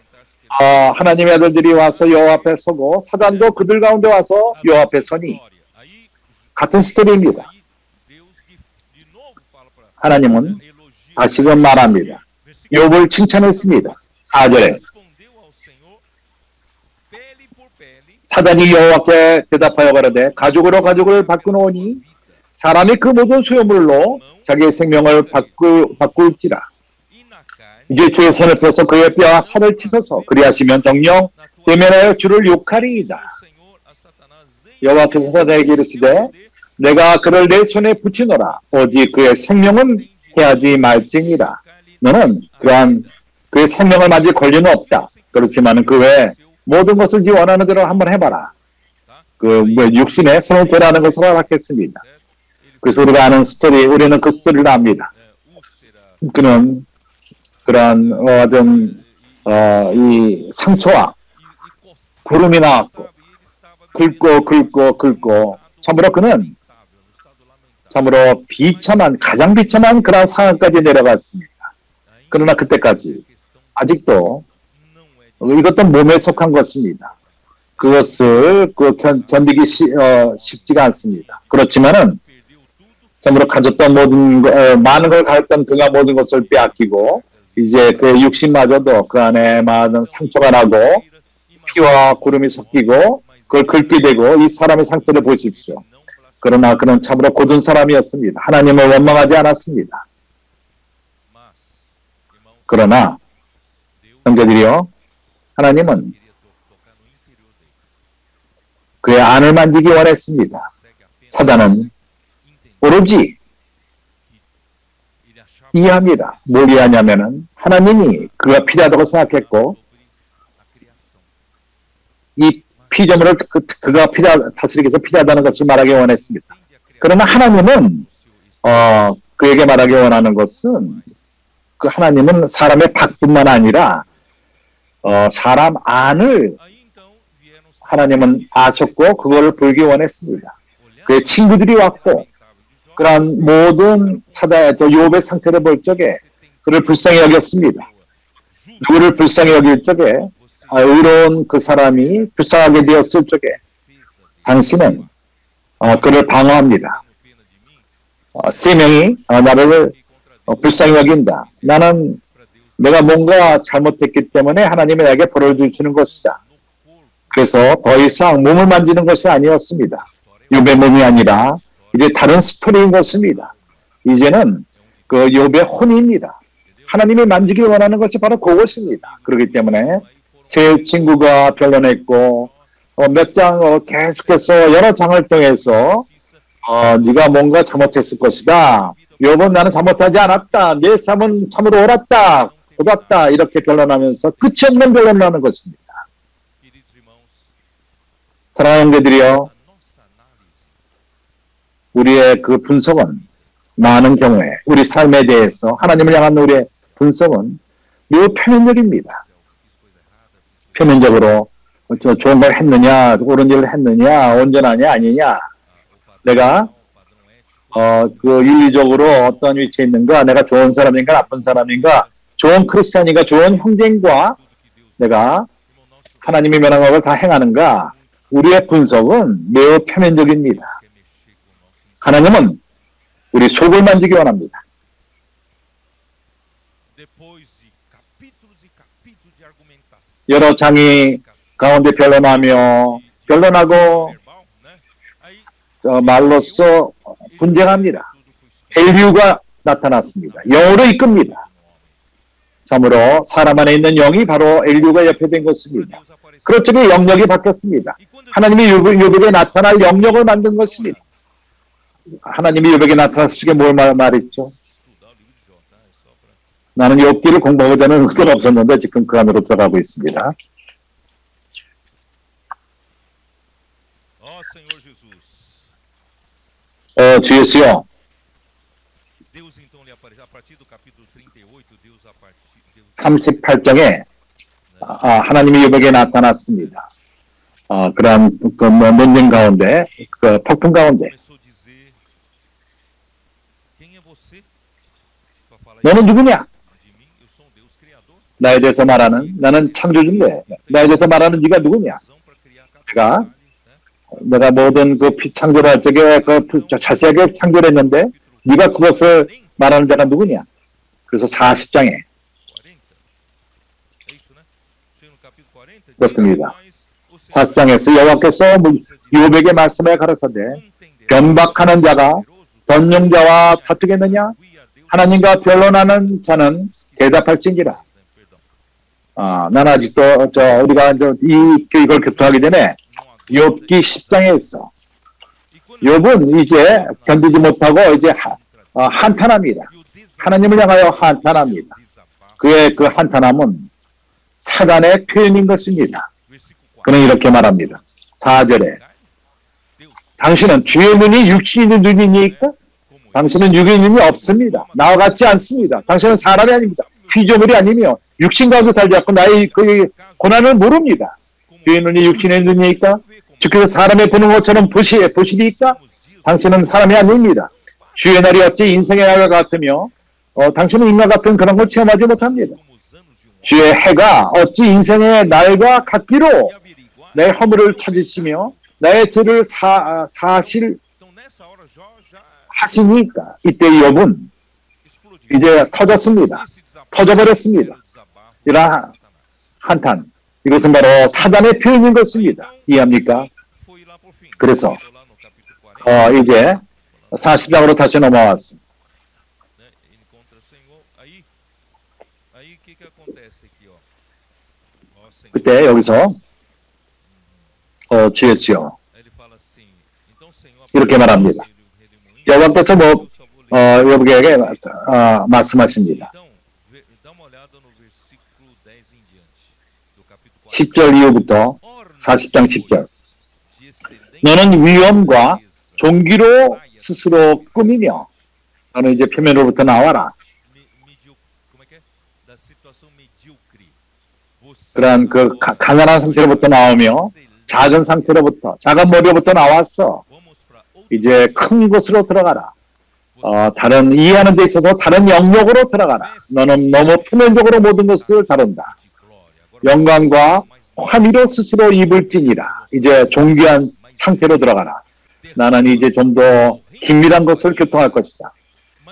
하나님의 아들들이 와서 여호와 앞에 서고 사단도 그들 가운데 와서 여호와 앞에 서니 같은 스토리입니다. 하나님은 다시금 말합니다. 욥을 칭찬했습니다. 4절에 사단이 여호와께 대답하여 가로되 가죽으로 가죽을 바꾸노니 사람이 그 모든 소유물로 자기의 생명을 바꿀지라. 이제 주의 손을 펴서 그의 뼈와 살을 치소서. 그리하시면 정령 대면하여 주를 욕하리이다. 여호와께서 사단에게 이르시되 내가 그를 내 손에 붙이노라. 오직 그의 생명은 해하지 말지니라. 너는 그러한 그의 생명을 맞을 권리는 없다. 그렇지만 그 외에 모든 것을 네 원하는 대로 한번 해봐라. 육신의 손을 대라는 것을 허락했습니다. 그래서 우리가 아는 스토리, 우리는 그 스토리를 압니다. 그는 그런 이 상처와 구름이 나왔고 긁고 참으로 그는 참으로 가장 비참한 그런 상황까지 내려갔습니다. 그러나 그때까지 아직도 이것도 몸에 속한 것입니다. 그것을 견디기 쉽지가 않습니다. 그렇지만은 참으로 가졌던 많은 걸 가졌던 그가 모든 것을 빼앗기고 이제 그 육신마저도 그 안에 많은 상처가 나고 피와 구름이 섞이고 그걸 긁게 되고 이 사람의 상태를 보십시오. 그러나 그는 참으로 고든 사람이었습니다. 하나님을 원망하지 않았습니다. 그러나 형제들이요, 하나님은 그의 안을 만지기 원했습니다. 사단은 오로지 이해합니다. 뭘 이해하냐면은 하나님이 그가 필요하다고 생각했고 이 피조물을 그가 다스리기 위해서 필요하다는 것을 말하기 원했습니다. 그러나 하나님은 그에게 말하기 원하는 것은 그 하나님은 사람의 밖뿐만 아니라 사람 안을 하나님은 아셨고 그거를 보기 원했습니다. 그의 친구들이 왔고 그러한 모든 욥의 상태를 볼 적에 그를 불쌍히 여겼습니다. 누구를 불쌍히 여길 적에 의로운 그 사람이 불쌍하게 되었을 적에 당신은 그를 방어합니다. 세 명이 나를 불쌍히 여긴다. 나는 내가 뭔가 잘못했기 때문에 하나님이 나에게 벌을 주시는 것이다. 그래서 더 이상 몸을 만지는 것이 아니었습니다. 욥의 몸이 아니라 이제 다른 스토리인 것입니다. 이제는 그 욥의 혼입니다. 하나님이 만지기 원하는 것이 바로 그것입니다. 그렇기 때문에 세 친구가 변론했고 몇 장 계속해서 여러 장을 통해서 네가 뭔가 잘못했을 것이다. 욥은 나는 잘못하지 않았다. 내 삶은 참으로 옳았다. 고맙다. 이렇게 변론하면서 끝이 없는 변론을 하는 것입니다. 사랑하는 형제들이여, 우리의 그 분석은 많은 경우에 우리 삶에 대해서 하나님을 향한 우리의 분석은 매우 표면적입니다. 표면적으로 좋은 걸 했느냐, 옳은 일을 했느냐, 온전하냐 아니냐, 내가 윤리적으로 어떤 위치에 있는가, 내가 좋은 사람인가 나쁜 사람인가, 좋은 크리스찬인가 좋은 형제인가, 내가 하나님이 명한 것을 다 행하는가, 우리의 분석은 매우 표면적입니다. 하나님은 우리 속을 만지기 원합니다. 여러 장이 가운데 변론하고 말로써 분쟁합니다. 헬류가 나타났습니다. 영으로 이끕니다. 참으로 사람 안에 있는 영이 바로 엘류가 옆에 된 것입니다. 그렇죠. 영역이 바뀌었습니다. 하나님이 욥에게 나타날 영역을 만든 것입니다. 하나님이 욥에게 나타났을 적에 뭘 말했죠? 나는 욥기를 공부하고자 하는 의도는 없었는데 지금 그 안으로 들어가고 있습니다. 주 예수요. 38장에 하나님이 욥에게 나타났습니다. 그러한 그 논쟁 가운데, 그 폭풍 가운데 너는 누구냐? 나에 대해서 말하는, 나는 창조주인데 나에 대해서 말하는 네가 누구냐? 내가 모든 그 창조를 할 적에 자세하게 창조를 했는데 네가 그것을 말하는 자가 누구냐? 그래서 40장에 그렇습니다. 40장에서 여호와께서 욥에게 말씀하여 가라사대 변박하는 자가 변명자와 다투겠느냐? 하나님과 변론하는 자는 대답할진지라. 난 아직도 우리가 이걸 교통하기 전에 욥기 10장에 있어. 욥은 이제 견디지 못하고 이제 한탄합니다. 하나님을 향하여 한탄합니다. 그의 그 한탄함은 사단의 표현인 것입니다. 그는 이렇게 말합니다. 4절에 당신은 주의 눈이 육신의 눈이니까 당신은 육의 눈이 없습니다. 나와 같지 않습니다. 당신은 사람이 아닙니다. 피조물이 아니며 육신과도 달지 않고 나의 그 고난을 모릅니다. 주의 눈이 육신의 눈이니까 주께서 사람의 보는 것처럼 보시리까? 당신은 사람이 아닙니다. 주의 날이 어찌 인생의 날과 같으며 당신은 인과 같은 그런 걸 체험하지 못합니다. 주의 해가 어찌 인생의 날과 같기로 내 허물을 찾으시며 나의 죄를 하시니까 이때 욥은 이제 터졌습니다. 터져버렸습니다. 이러한 한탄. 이것은 바로 사단의 표현인 것입니다. 이해합니까? 그래서 이제 40장으로 다시 넘어왔습니다. 그때 여기서 주였어요. 이렇게 말합니다. 여호와께서 여보에게 말씀하십니다. 10절 이후부터 40장 10절. 너는 위엄과 종기로 스스로 꾸미며 너는 이제 표면으로부터 나와라. 그러한 그 가난한 상태로부터 나오며 작은 상태로부터 작은 머리로부터 나왔어. 이제 큰 곳으로 들어가라. 다른 이해하는 데 있어서 다른 영역으로 들어가라. 너는 너무 표면적으로 모든 것을 다룬다. 영광과 환희로 스스로 입을지니라. 이제 존귀한 상태로 들어가라. 나는 이제 좀 더 긴밀한 것을 교통할 것이다.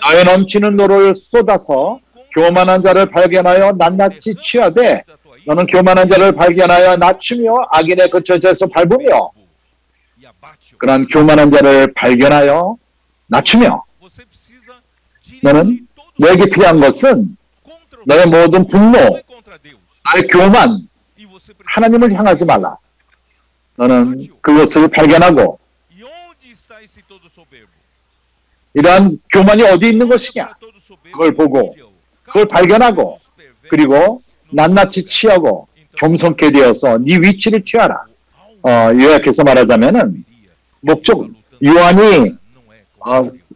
너의 넘치는 노를 쏟아서 교만한 자를 발견하여 낱낱이 취하되 너는 교만한 자를 발견하여 낮추며 악인의 거처에서 밟으며 그런 교만한 자를 발견하여 낮추며 너는 너에게 필요한 것은 너의 모든 분노, 나의 교만, 하나님을 향하지 말라. 너는 그것을 발견하고 이러한 교만이 어디 있는 것이냐 그걸 보고 그걸 발견하고 그리고 낱낱이 취하고 겸손케 되어서 네 위치를 취하라. 요약해서 말하자면은 목적 요한이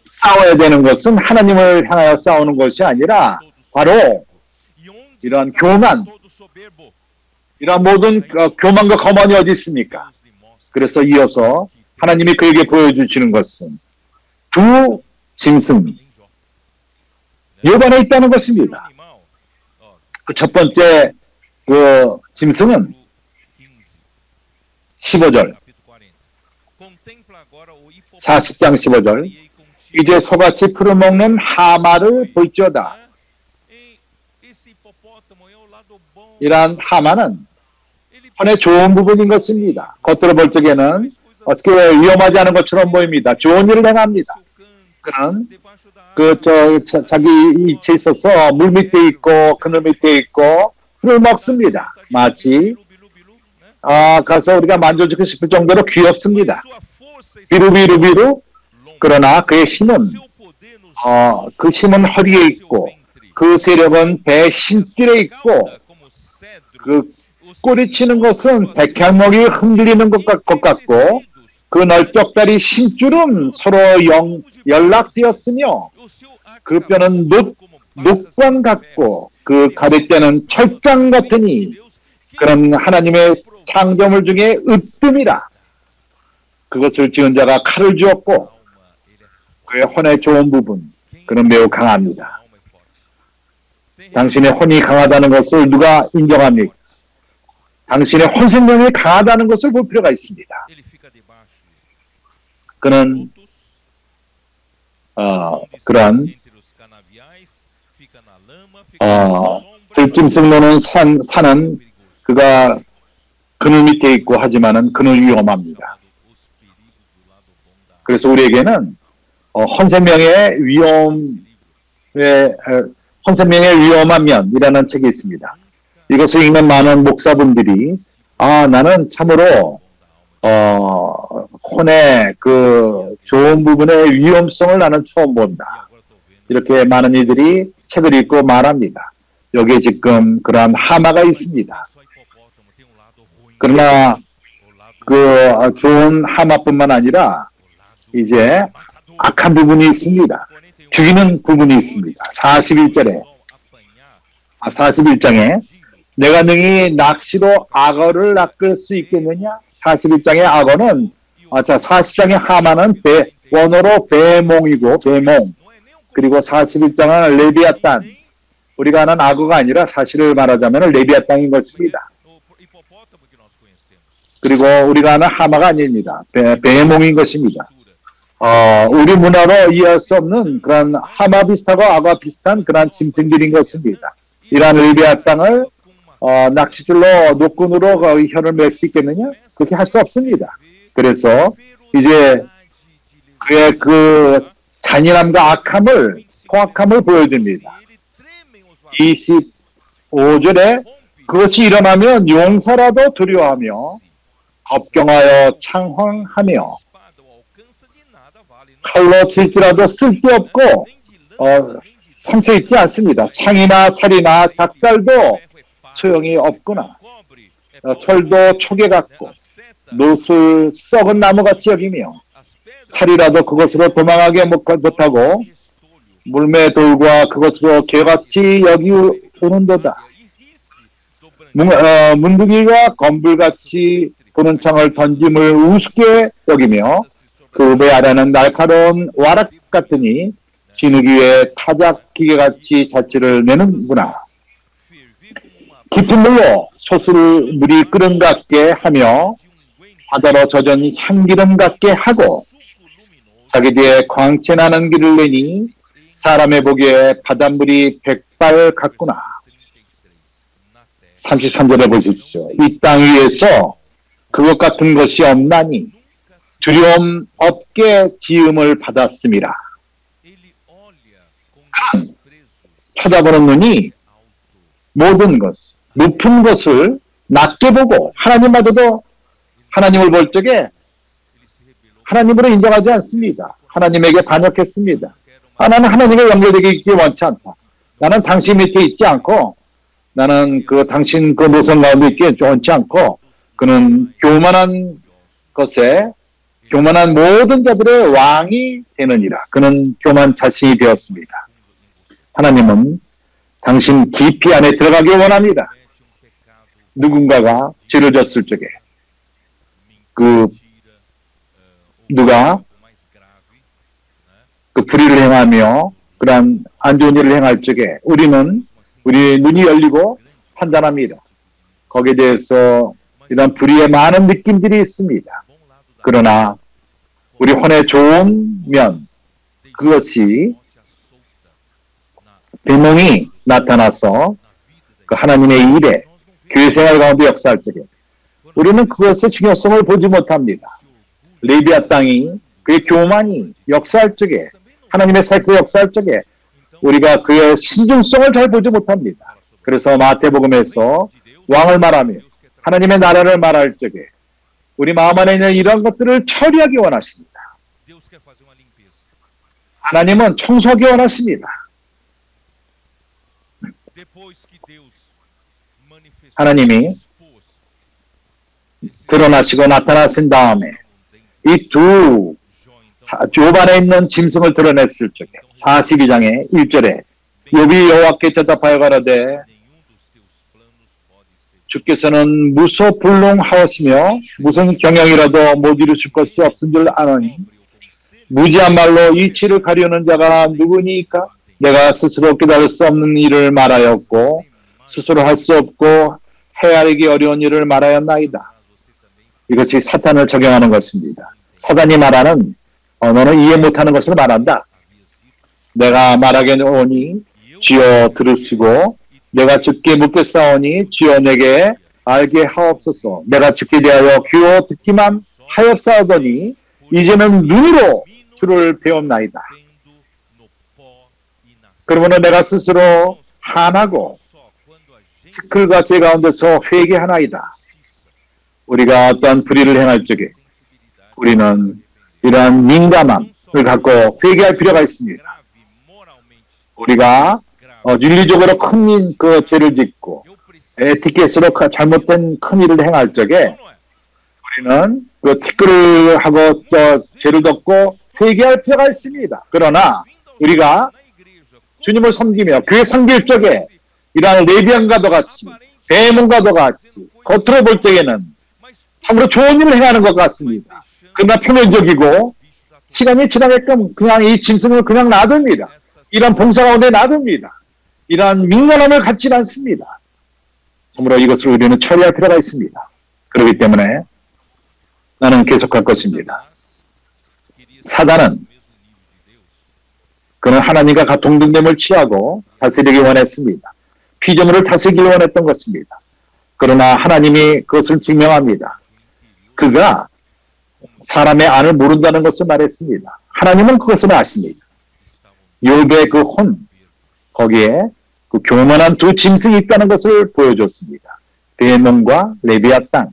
싸워야 되는 것은 하나님을 향하여 싸우는 것이 아니라 바로 이러한 교만, 이러한 모든 교만과 거만이 어디 있습니까? 그래서 이어서 하나님이 그에게 보여주시는 것은 두 짐승, 욥 안에 있다는 것입니다. 그 첫 번째 그 짐승은 15절, 40장 15절, 이제 소같이 풀을 먹는 하마를 볼지어다. 이러한 하마는 헌의 좋은 부분인 것입니다. 겉으로 볼 적에는 어떻게 위험하지 않은 것처럼 보입니다. 좋은 일을 행합니다. 그는 자기 이치에 있어서 물 밑에 있고 그늘 밑에 있고 풀을 먹습니다. 마치 가서 우리가 만져주고 싶을 정도로 귀엽습니다. 비루비루. 그러나 그의 힘은 그 힘은 허리에 있고 그 세력은 배 신줄에 있고 그 꼬리치는 것은 백향목이 흔들리는 것 같고 그 넓적다리 신줄은 서로 연락되었으며 그 뼈는 녹관 같고 그 가래대는 철장 같으니 그런 하나님의 창조물 중에 으뜸이라. 그것을 지은 자가 칼을 주었고 그의 혼의 좋은 부분 그는 매우 강합니다. 당신의 혼이 강하다는 것을 누가 인정합니까? 당신의 혼생명이 강하다는 것을 볼 필요가 있습니다. 그는 그러한 들짐승 노는 산은 그가 그늘 밑에 있고 하지만은 그는 위험합니다. 그래서 우리에게는 혼생명의 위험한 면이라는 책이 있습니다. 이것을 읽는 많은 목사분들이 나는 참으로 혼의 그 좋은 부분의 위험성을 나는 처음 본다. 이렇게 많은 이들이 책을 읽고 말합니다. 여기에 지금 그러한 하마가 있습니다. 그러나 그 좋은 하마뿐만 아니라 이제 악한 부분이 있습니다. 죽이는 부분이 있습니다. 41장에 내가 능히 낚시로 악어를 낚을 수 있겠느냐? 41장의 악어는 40장의 하마는 원어로 배몽이고 배몽, 그리고 41장은 레비아탄, 우리가 아는 악어가 아니라 사실을 말하자면 레비아탄인 것입니다. 그리고 우리가 아는 하마가 아닙니다. 배몽인 것입니다. 우리 문화로 이해할 수 없는 그런 하마 비슷하고 악어 비슷한 그런 짐승들인 것입니다. 이러한 레비아탄을 낚싯줄로 노끈으로 혀를 맬 수 있겠느냐? 그렇게 할 수 없습니다. 그래서 이제 그의 그 잔인함과 악함을, 포악함을 보여줍니다. 25절에 그것이 일어나면 용사라도 두려워하며 겁경하여 창황하며 칼로 칠지라도 쓸데없고 상처 입지 않습니다. 창이나 살이나 작살도 소용이 없구나. 철도 초계 같고 노술 썩은 나무같이 여기며 살이라도 그것으로 도망하게 못하고 물매 돌과 그것으로 개같이 여기오는도다. 문둥이가 검불같이 보는 창을 던짐을 우습게 여기며 그 배 아래는 날카로운 와락 같으니 진흙 위에 타작 기계같이 자취를 내는구나. 깊은 물로 소수를 물이 끓음 같게 하며 바다로 젖은 향기름 같게 하고 자기 뒤에 광채 나는 길을 내니 사람의 보기에 바닷물이 백발 같구나. 33절에 보십시오. 이 땅 위에서 그것 같은 것이 없나니 두려움 없게 지음을 받았습니다. 쳐다보는 눈이 모든 것, 높은 것을 낮게 보고 하나님마저도 하나님을 볼 적에 하나님으로 인정하지 않습니다. 하나님에게 반역했습니다. 나는 하나님과 연결되기 원치 않다. 나는 당신 밑에 있지 않고 나는 그 당신 그 노선 가운데 있기 원치 않고 그는 교만한 것에 교만한 모든 자들의 왕이 되느니라. 그는 교만 자신이 되었습니다. 하나님은 당신 깊이 안에 들어가기 원합니다. 누군가가 죄를 졌을 적에 누가 그 불의를 행하며 그러한 안 좋은 일을 행할 적에 우리 눈이 열리고 판단합니다. 거기에 대해서 이런 불의의 많은 느낌들이 있습니다. 그러나 우리 혼의 좋은 면, 그것이 배몽이 나타나서 그 하나님의 일에 교회 생활 가운데 역사할 적에 우리는 그것의 중요성을 보지 못합니다. 레비아 땅이 그의 교만이 역사할 적에 하나님의 사역의 역사할 적에 우리가 그의 신중성을 잘 보지 못합니다. 그래서 마태복음에서 왕을 말하며 하나님의 나라를 말할 적에 우리 마음 안에 있는 이런 것들을 처리하기 원하십니다. 하나님은 청소하기 원하십니다. 하나님이 드러나시고 나타나신 다음에 이 두 조반에 있는 짐승을 드러냈을 적에 42장의 1절에 욥이 여호와께 대답하여 가라되 주께서는 무소불능하시며 무슨 경영이라도 못 이루실 것이 없은 줄 아노니 무지한 말로 이치를 가려는 자가 누구니까? 내가 스스로 깨달을 수 없는 일을 말하였고 스스로 할 수 없고 헤아리기 어려운 일을 말하였나이다. 이것이 사탄을 적용하는 것입니다. 사단이 말하는 너는 이해 못하는 것을 말한다. 내가 말하겠노니 주여 들으시고 내가 주께 묻겠사오니 주여 내게 알게 하옵소서. 내가 주께 대하여 귀로 듣기만 하옵사오더니 이제는 눈으로 주를 배웠나이다. 그러므로 내가 스스로 한하고 티끌과 제 가운데서 회개하나이다. 우리가 어떤 불의를 행할 적에 우리는 이러한 민감함을 갖고 회개할 필요가 있습니다. 우리가 윤리적으로 큰 그 죄를 짓고 에티켓으로 잘못된 큰 일을 행할 적에 우리는 그 티끌을 하고 죄를 덮고 회개할 필요가 있습니다. 그러나 우리가 주님을 섬기며 교회 섬길 적에 이러한 레비안과도 같이 데몬과도 같이 겉으로 볼 적에는 참으로 좋은 일을 행하는 것 같습니다. 그러나 표면적이고 시간이 지나게끔 그냥 이 짐승을 그냥 놔둡니다. 이런 봉사 가운데 놔둡니다. 이러한 민감함을 갖지 않습니다. 참으로 이것을 우리는 처리할 필요가 있습니다. 그렇기 때문에 나는 계속할 것입니다. 사단은 그는 하나님과 같은 동등됨을 취하고 다스리기 원했습니다. 피조물을 다스리기 원했던 것입니다. 그러나 하나님이 그것을 증명합니다. 그가 사람의 안을 모른다는 것을 말했습니다. 하나님은 그것을 아십니다. 욥의 그 혼, 거기에 그 교만한 두 짐승이 있다는 것을 보여줬습니다. 데몬과 레비아땅.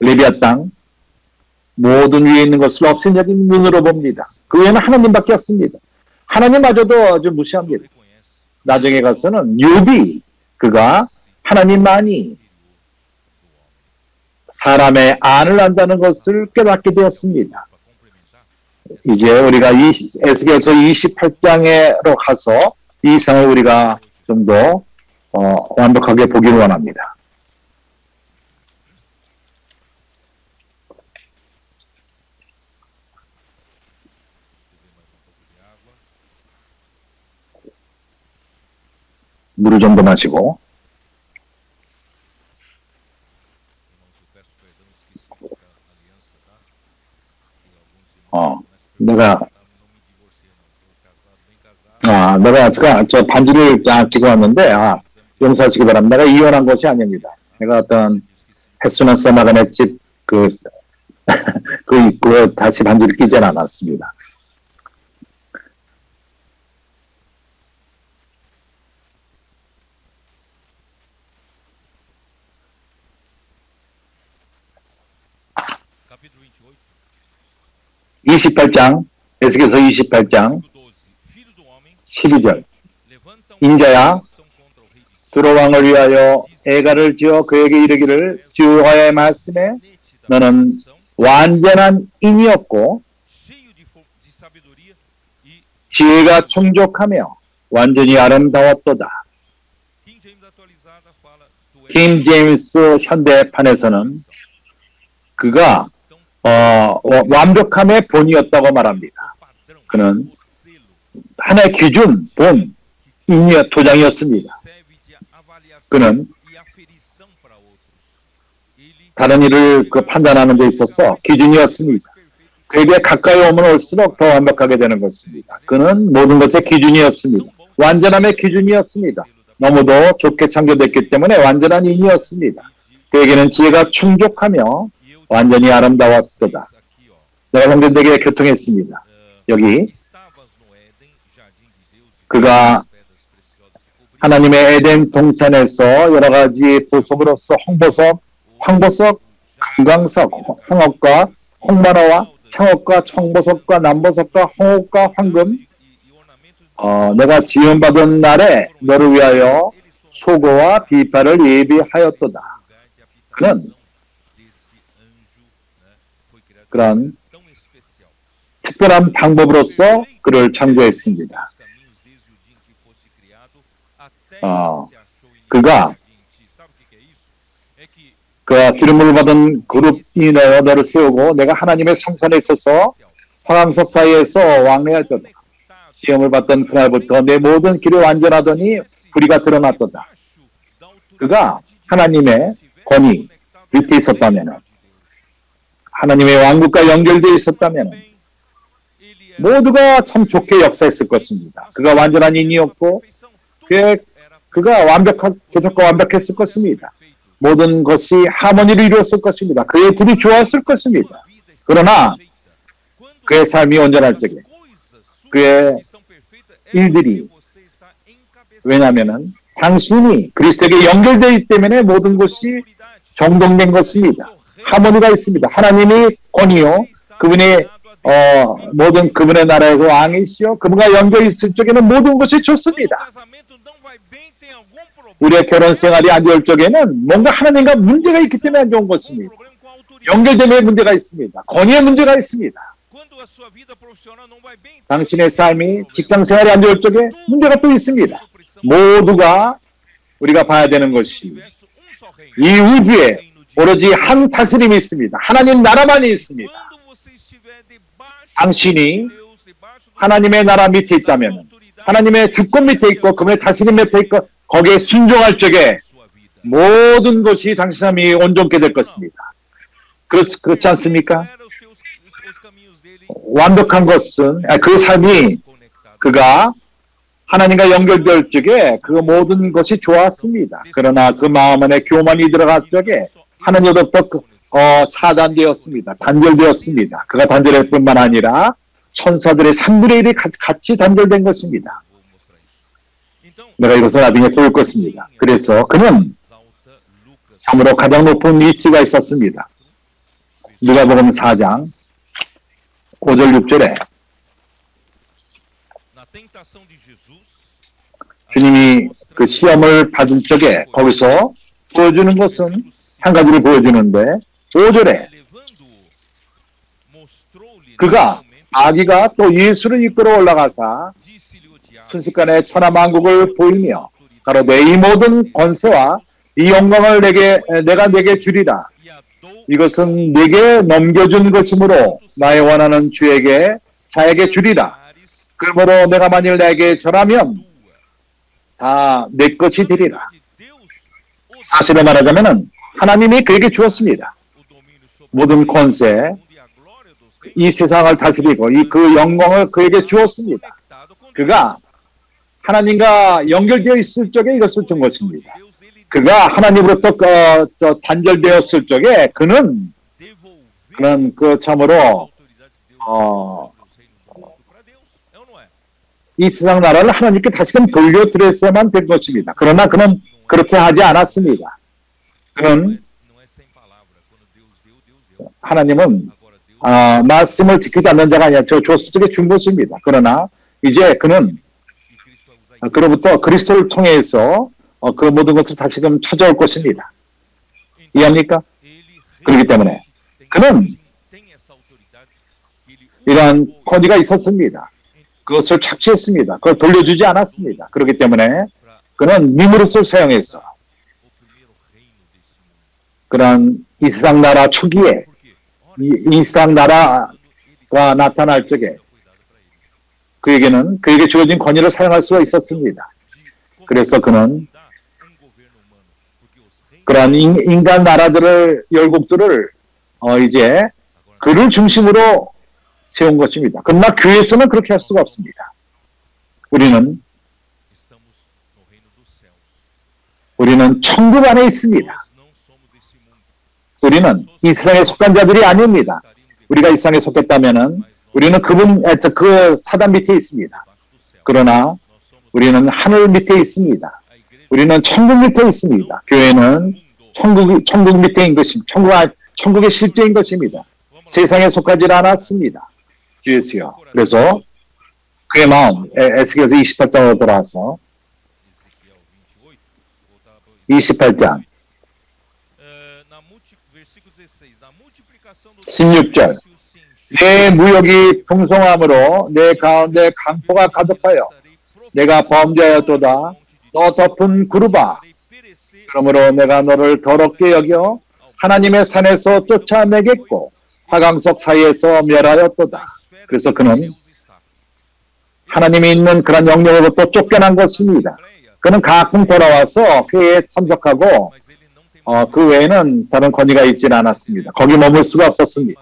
레비아땅, 모든 위에 있는 것을 없애적인 눈으로 봅니다. 그 외에는 하나님밖에 없습니다. 하나님마저도 아주 무시합니다. 나중에 가서는 욥이 그가 하나님만이 사람의 안을 안다는 것을 깨닫게 되었습니다. 이제 우리가 에스겔서 28장으로 가서 이 이상을 우리가 좀 더 완벽하게 보기를 원합니다. 물을 좀 더 마시고. 내가 저 반지를 끼고 왔는데, 용서하시기 바랍니다. 내가 이혼한 것이 아닙니다. 내가 어떤 햇수나 써나간의 집, 그 입구에 다시 반지를 끼지 않았습니다. 에스겔서 28장 12절. 인자야, 두로 왕을 위하여 애가를 지어 그에게 이르기를 주 여호와의 말씀에 너는 완전한 인이었고 지혜가 충족하며 완전히 아름다웠도다. 킹 제임스 현대판에서는 그가 완벽함의 본이었다고 말합니다. 그는 하나의 기준, 본, 도장이었습니다. 그는 다른 일을 판단하는 데 있어서 기준이었습니다. 그에게 가까이 오면 올수록 더 완벽하게 되는 것입니다. 그는 모든 것의 기준이었습니다. 완전함의 기준이었습니다. 너무도 좋게 창조됐기 때문에 완전한 인이었습니다. 그에게는 지혜가 충족하며 완전히 아름다웠도다. 내가 형제들에게 교통했습니다. 여기 그가 하나님의 에덴 동산에서 여러 가지 보석으로서 홍보석, 황보석, 금강석, 황옥과 홍만호와 창옥과 청보석과 남보석과 홍옥과 황금, 내가 지원받은 날에 너를 위하여 소고와 비파를 예비하였도다. 그는 그런 특별한 방법으로서 그를 창조했습니다. 그가 기름을 받은 그룹이 너를 세우고 내가 하나님의 성산에 있어서 화강석 사이에서 왕래하였도다. 시험을 받던 그날부터 내 모든 길을 완전하더니 불의가 드러났도다. 그가 하나님의 권위 밑에 있었다면, 하나님의 왕국과 연결되어 있었다면 모두가 참 좋게 역사했을 것입니다. 그가 완전한 인이었고 그가 개척과 완벽했을 것입니다. 모든 것이 하모니를 이루었을 것입니다. 그의 둘이 좋았을 것입니다. 그러나 그의 삶이 온전할 적에 그의 일들이, 왜냐하면 당신이 그리스도에게 연결되기 때문에 모든 것이 정돈된 것입니다. 하모니가 있습니다. 하나님이 권위요, 그분의 모든 그분의 나라에서 왕이시여 그분과 연결 있을 적에는 모든 것이 좋습니다. 우리의 결혼 생활이 안 좋을 적에는 뭔가 하나님과 문제가 있기 때문에 안 좋은 것입니다. 연결됨에 문제가 있습니다. 권위에 문제가 있습니다. 당신의 삶이 직장 생활이 안 좋을 적에 문제가 또 있습니다. 모두가 우리가 봐야 되는 것이 이 우주에 오로지 한 다스림이 있습니다. 하나님 나라만이 있습니다. 당신이 하나님의 나라 밑에 있다면 하나님의 주권 밑에 있고 그분의 다스림 밑에 있고 거기에 순종할 적에 모든 것이 당신 삶이 온전케 될 것입니다. 그렇지 않습니까? 완벽한 것은 그 삶이 그가 하나님과 연결될 적에 그 모든 것이 좋았습니다. 그러나 그 마음 안에 교만이 들어갈 적에 하나님으로부터 차단되었습니다. 단절되었습니다. 그가 단절할 뿐만 아니라 천사들의 3분의 1이 같이 단절된 것입니다. 내가 이것을 나중에 보일 것입니다. 그래서 그는 참으로 가장 높은 위치가 있었습니다. 누가복음 4장 5절 6절에 주님이 그 시험을 받은 적에 거기서 보여주는 것은 한 가지를 보여주는데 5절에 그가 아기가 또 예수를 이끌어 올라가사 순식간에 천하만국을 보이며 가로되 이 모든 권세와 이 영광을 내가 내게 주리라. 이것은 내게 넘겨준 것이므로 나의 원하는 자에게 주리라. 그러므로 내가 만일 내게 절하면 다 내 것이 되리라. 사실을 말하자면 하나님이 그에게 주었습니다. 모든 권세, 이 세상을 다스리고 그 영광을 그에게 주었습니다. 그가 하나님과 연결되어 있을 적에 이것을 준 것입니다. 그가 하나님으로부터 단절되었을 적에 그는 그 참으로 이 세상 나라를 하나님께 다시금 돌려드렸어야만 된 것입니다. 그러나 그는 그렇게 하지 않았습니다. 그는 하나님은 말씀을 지키지 않는 자가 아니라 줬을 적에 준 것입니다. 그러나 이제 그는 그로부터 그리스도를 통해서 그 모든 것을 다시금 찾아올 것입니다. 이해합니까? 그렇기 때문에 그는 이러한 권위가 있었습니다. 그것을 착취했습니다. 그걸 돌려주지 않았습니다. 그렇기 때문에 그는 미무릇을 사용해서 그런 이 세상 나라 초기에 이 세상 나라가 나타날 적에 그에게 주어진 권위를 사용할 수가 있었습니다. 그래서 그는 그러한 인간 나라들을 열국들을 이제 그를 중심으로 세운 것입니다. 그러나 교회에서는 그렇게 할 수가 없습니다. 우리는 천국 안에 있습니다. 우리는 이 세상에 속한 자들이 아닙니다. 우리가 이 세상에 속했다면은 우리는 그 사단 밑에 있습니다. 그러나 우리는 하늘 밑에 있습니다. 우리는 천국 밑에 있습니다. 교회는 천국 밑에인 것입니다. 천국의 실제인 것입니다. 세상에 속하지 않았습니다. 주였어요. 그래서 그의 마음, 에스겔서 28장으로 돌아와서 28장 16절 내 무역이 풍성함으로 내 가운데 강포가 가득하여 내가 범죄하였도다. 너 덮은 구르바 그러므로 내가 너를 더럽게 여겨 하나님의 산에서 쫓아내겠고 화강석 사이에서 멸하였도다. 그래서 그는 하나님이 있는 그런 영역으로부터 쫓겨난 것입니다. 그는 가끔 돌아와서 회에 참석하고 그 외에는 다른 권위가 있지는 않았습니다. 거기 머물 수가 없었습니다.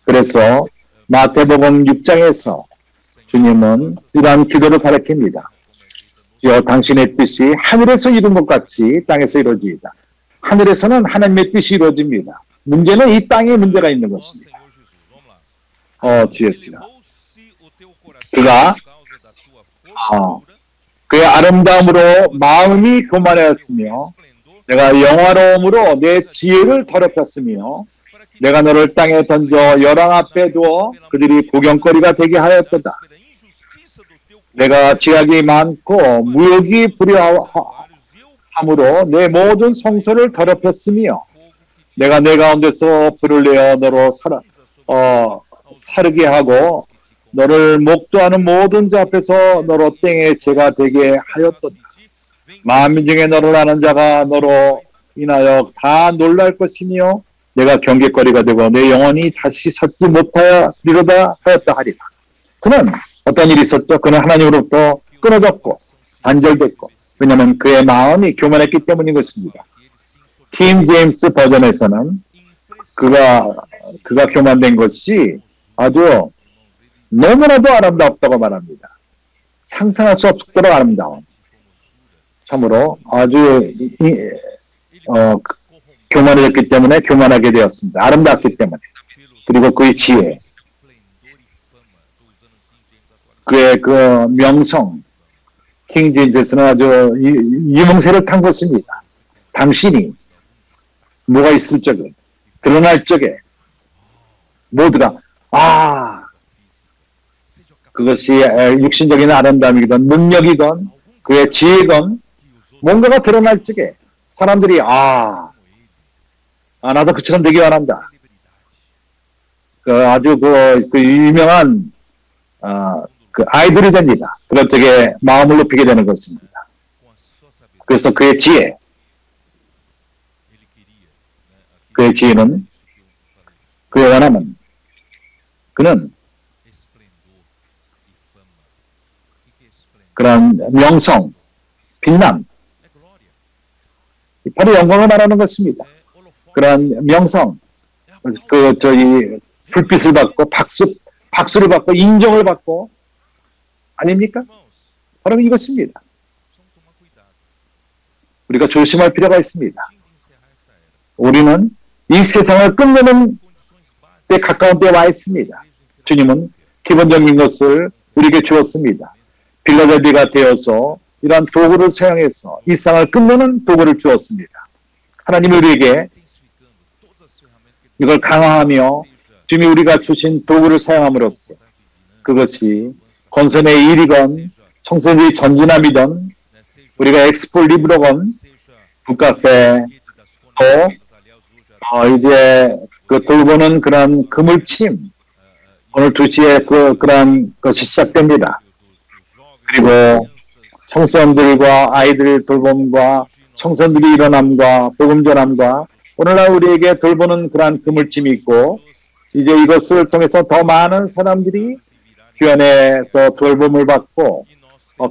그래서 마태복음 6장에서 주님은 이러한 기도를 가르칩니다. 당신의 뜻이 하늘에서 이룬 것 같이 땅에서 이루어지이다. 하늘에서는 하나님의 뜻이 이루어집니다. 문제는 이 땅에 문제가 있는 것입니다. 주였어요. 그가 그의 아름다움으로 마음이 교만하였으며 내가 영화로움으로 내 지혜를 더럽혔으며 내가 너를 땅에 던져 열왕 앞에 두어 그들이 구경거리가 되게 하였도다. 내가 죄악이 많고 무욕이 불효함으로 내 모든 성소를 더럽혔으며 내가 내 가운데서 불을 내어 너로 사르게 하고 너를 목도하는 모든 자 앞에서 너로 땡의 죄가 되게 하였도다. 만민 중에 너를 아는 자가 너로 인하여 다 놀랄 것이며 내가 경계거리가 되고 내 영혼이 다시 섰지 못하리로다 하였다 하리라. 그는 어떤 일이 있었죠? 그는 하나님으로부터 끊어졌고 단절됐고, 왜냐하면 그의 마음이 교만했기 때문인 것입니다. 킹 제임스 버전에서는 그가 교만된 것이 아주 너무나도 아름답다고 말합니다. 상상할 수 없도록 아름다운, 참으로 아주 교만해졌기 때문에 교만하게 되었습니다. 아름답기 때문에. 그리고 그의 지혜, 그의 그 명성, 킹 제임스는 아주 유명세를 탄 것입니다. 당신이 뭐가 있을 적에, 드러날 적에 모두가 그것이 육신적인 아름다움이건 능력이건 그의 지혜건 뭔가가 드러날 적에 사람들이 나도 그처럼 되기 원한다. 아주 그 유명한 그 아이돌이 됩니다. 그럴 적에 마음을 높이게 되는 것입니다. 그래서 그의 지혜는, 그의 원함은, 그는 그런 명성, 빛남, 바로 영광을 말하는 것입니다. 그런 명성, 불빛을 받고 박수를 받고 인정을 받고, 아닙니까? 바로 이것입니다. 우리가 조심할 필요가 있습니다. 우리는 이 세상을 끝내는 때 가까운 때에 와 있습니다. 주님은 기본적인 것을 우리에게 주었습니다. 빌라델비가 되어서 이러한 도구를 사용해서 이 세상을 끝내는 도구를 주었습니다. 하나님이 우리에게 이걸 강화하며 주님이 우리가 주신 도구를 사용함으로써 그것이 건선의 일이건 청소년의 전진함이든 우리가 엑스폴 리브로건 북카페 이제 그 돌보는 그런 그물침 오늘 2시에 그런 것이 시작됩니다. 그리고 청소년들과 아이들 돌봄과 청소년들이 일어남과 복음 전함과 오늘날 우리에게 돌보는 그러한 그물침이 있고 이제 이것을 통해서 더 많은 사람들이 교회에서 돌봄을 받고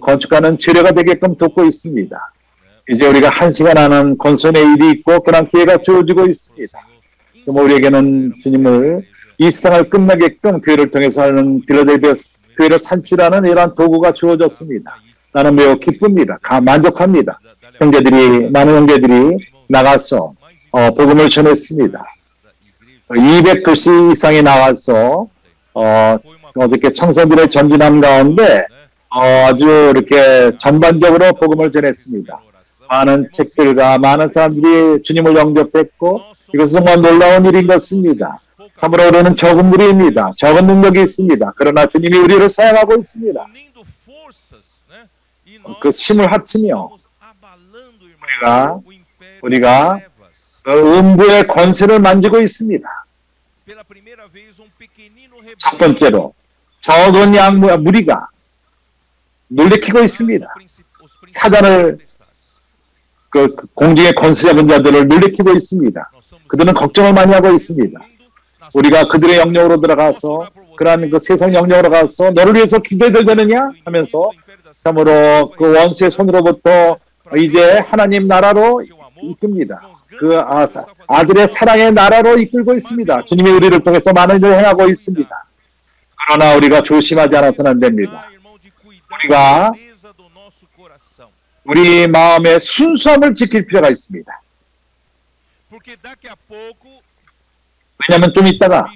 건축하는 지뢰가 되게끔 돕고 있습니다. 이제 우리가 1시간 하는 건선의 일이 있고 그런 기회가 주어지고 있습니다. 우리에게는 주님을 이 세상을 끝나게끔 교회를 통해서 하는 빌라델비아 교회를 산출하는 이러한 도구가 주어졌습니다. 나는 매우 기쁩니다. 만족합니다. 많은 형제들이 나가서 복음을 전했습니다. 200도시 이상이 나가서 어저께 청소년들의 전진함 가운데 아주 이렇게 전반적으로 복음을 전했습니다. 많은 책들과 많은 사람들이 주님을 영접했고 이것은 정말 놀라운 일인 것입니다. 참으로 우리는 적은 무리입니다. 적은 능력이 있습니다. 그러나 주님이 우리를 사용하고 있습니다. 그 힘을 합치며 우리가 음부의 권세를 만지고 있습니다. 첫 번째로 적은 무리가 놀래키고 있습니다. 사단을 공중의 권세 잡은 자들을 놀래키고 있습니다. 그들은 걱정을 많이 하고 있습니다. 우리가 그들의 영역으로 들어가서 그러한 그 세상 영역으로 가서 너를 위해서 기도해도 되느냐 하면서 참으로 그 원수의 손으로부터 이제 하나님 나라로 이끕니다. 그 아들의 사랑의 나라로 이끌고 있습니다. 주님이 우리를 통해서 많은 일을 행하고 있습니다. 그러나 우리가 조심하지 않아서는 안 됩니다. 우리가 우리 마음의 순수함을 지킬 필요가 있습니다. 왜냐하면 좀 있다가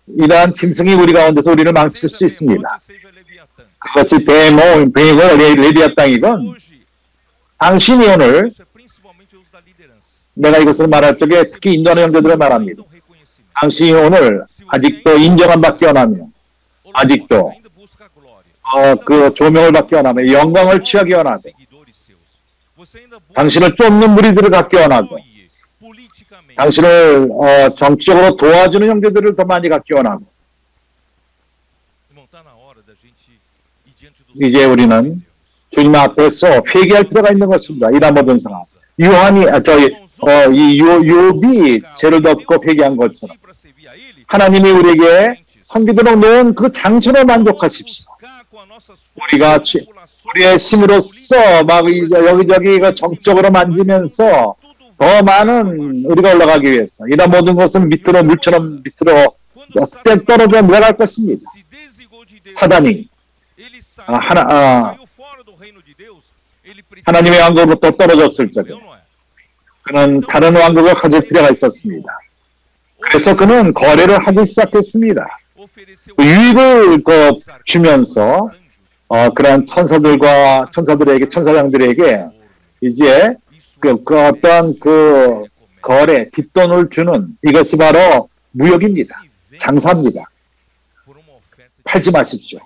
이러한 짐승이 우리 가운데서 우리를 망칠 수 있습니다. 그것이 뱀이건 레비아땅이건 당신이 오늘 내가 이것을 말할 적에 특히 인도하는 형제들을 말합니다. 당신이 오늘 아직도 인정을 받기 원하며 아직도 그 조명을 받기 원하며 영광을 취하기 원하고 당신을 쫓는 무리들을 갖기 원하고 당신을 정치적으로 도와주는 형제들을 더 많이 갖기 원하고 이제 우리는 주님 앞에서 회개할 필요가 있는 것입니다. 이런 모든 상황. 욥이 죄를 덮고 회개한 것처럼 하나님이 우리에게 섬기도록 놓은 그 장소로 만족하십시오. 우리가 우리의 힘으로써 막 여기저기 정적으로 만지면서 더 많은 우리가 올라가기 위해서 이런 모든 것은 밑으로 물처럼 밑으로 떨어져 내려갈 것입니다. 사단이 하나님의 왕국으로부터 떨어졌을 적에 그는 다른 왕국을 가질 필요가 있었습니다. 그래서 그는 거래를 하기 시작했습니다. 유익을 주면서 그런 천사장들에게 이제 그 어떤 그 거래 뒷돈을 주는 이것이 바로 무역입니다. 장사입니다. 팔지 마십시오.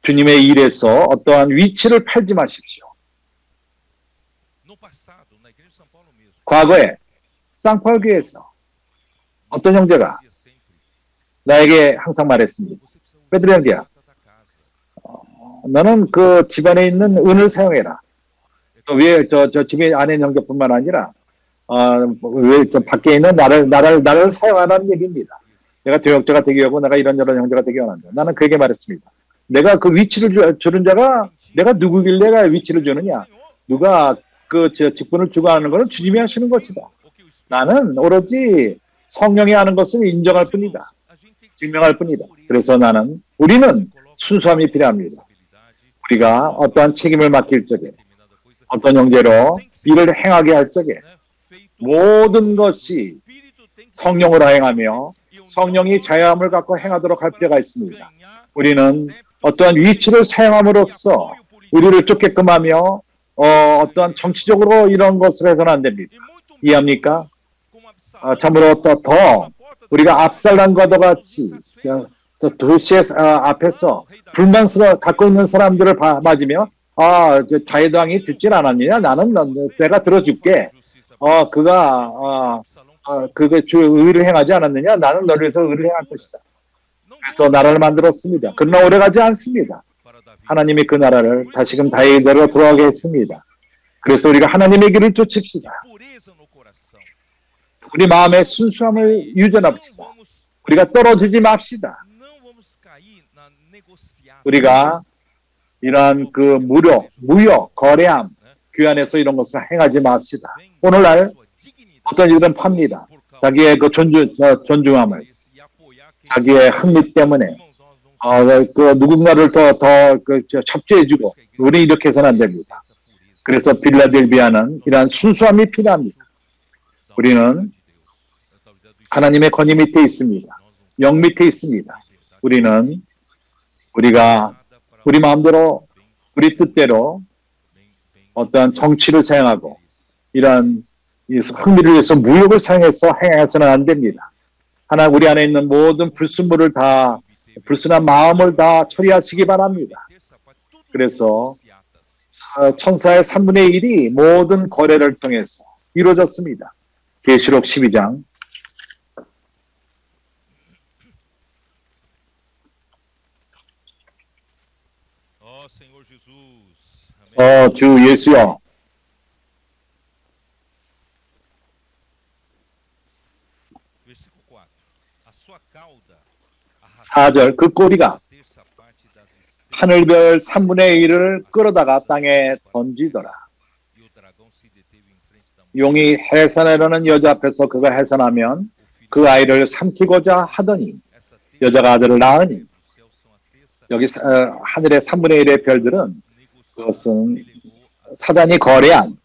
주님의 일에서 어떠한 위치를 팔지 마십시오. 과거에 쌍팔교에서 어떤 형제가 나에게 항상 말했습니다. 베드로 형제야, 너는 그 집안에 있는 은을 사용해라. 왜 저 집에 안에 있는 형제뿐만 아니라 왜 저 밖에 있는 나를 사용하라는 얘기입니다. 내가 교역자가 되기 위하고 내가 이런저런 형제가 되기 원한다. 나는 그에게 말했습니다. 내가 그 위치를 주는 자가 내가 누구길래 내가 위치를 주느냐? 누가 그 직분을 주고 하는 것은 주님이 하시는 것이다. 나는 오로지 성령이 하는 것을 인정할 뿐이다. 증명할 뿐이다. 그래서 우리는 순수함이 필요합니다. 우리가 어떠한 책임을 맡길 적에 어떤 형제로 일을 행하게 할 적에 모든 것이 성령으로 행하며 성령이 자유함을 갖고 행하도록 할 필요가 있습니다. 우리는 어떠한 위치를 사용함으로써 우리를 쫓게끔 하며 어떠한 정치적으로 이런 것을 해서는 안 됩니다. 이해합니까? 참으로 더 우리가 압살람과도 같이 도시의 앞에서 불만스러워 갖고 있는 사람들을 맞으며 자유당이 듣질 않았느냐? 나는 내가 들어줄게. 그가 의를 행하지 않았느냐? 나는 너를 위해서 의를 행할 것이다. 그래서 나라를 만들었습니다. 그러나 오래가지 않습니다. 하나님이 그 나라를 다시금 다윗대로 돌아가게 했습니다. 그래서 우리가 하나님의 길을 쫓읍시다. 우리 마음의 순수함을 유전합시다. 우리가 떨어지지 맙시다. 우리가 이러한 그 무역, 거래함, 귀환해서 이런 것을 행하지 맙시다. 오늘날 어떤 이들은 팝니다. 자기의 그 존중함을, 자기의 흥미 때문에 그 누군가를 더 첩죄해주고 우리 이렇게 해서는 안 됩니다. 그래서 빌라델비아는 이러한 순수함이 필요합니다. 우리는 하나님의 권위 밑에 있습니다. 영 밑에 있습니다. 우리가 우리 마음대로 우리 뜻대로 어떠한 정치를 사용하고 이러한 흥미를 위해서 무역을 사용해서 행해서는 안 됩니다. 하나 우리 안에 있는 모든 불순한 마음을 다 처리하시기 바랍니다. 그래서 천사의 3분의 1이 모든 거래를 통해서 이루어졌습니다. 계시록 12장 주 예수여, 4절 그 꼬리가 하늘별 3분의 1을 끌어다가 땅에 던지더라. 용이 해산하려는 여자 앞에서 그가 해산하면 그 아이를 삼키고자 하더니 여자가 아들을 낳으니, 여기 하늘의 3분의 1의 별들은 그것은 사단이 거래한,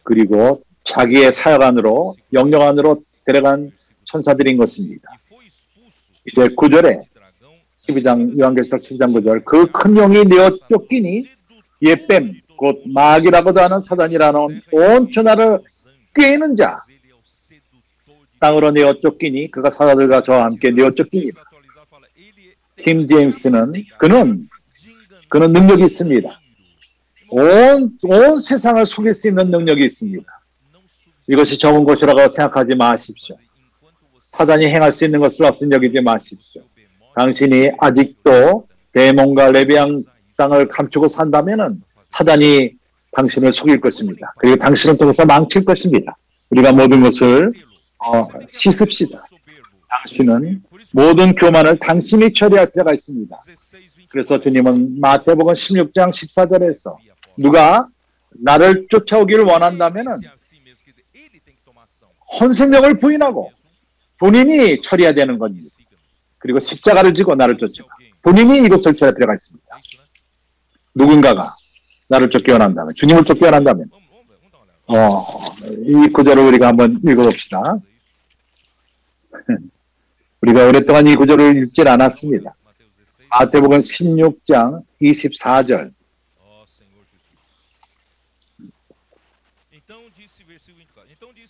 그리고 자기의 사역 안으로, 영역 안으로 데려간 천사들인 것입니다. 이제 9절에 12장 요한계시록 12장 9절 그 큰 용이 내어 쫓기니 옛뱀 곧 마귀라고도 하는 사단이라는 온 천하를 꿰는 자, 땅으로 내어 쫓기니 그가 사자들과 저와 함께 내어 쫓기니라. 킴 제임스는 그는 능력이 있습니다. 온 세상을 속일 수 있는 능력이 있습니다. 이것이 적은 것이라고 생각하지 마십시오. 사단이 행할 수 있는 것을 없인 여기지 마십시오. 당신이 아직도 데몬과 레비안 땅을 감추고 산다면 사단이 당신을 속일 것입니다. 그리고 당신을 통해서 망칠 것입니다. 우리가 모든 것을 씻읍시다. 당신은 모든 교만을 당신이 처리할 필요가 있습니다. 그래서 주님은 마태복음 16장 14절에서 누가 나를 쫓아오기를 원한다면 헌생력을 부인하고 본인이 처리해야 되는 겁니다. 그리고 십자가를 지고 나를 쫓아가. 본인이 이것을 처리할 필요가 있습니다. 누군가가 나를 쫓기 원한다면, 주님을 쫓기 원한다면 이 구절을 우리가 한번 읽어봅시다. 우리가 오랫동안 이 구절을 읽질 않았습니다. 마태복음 16장 24절.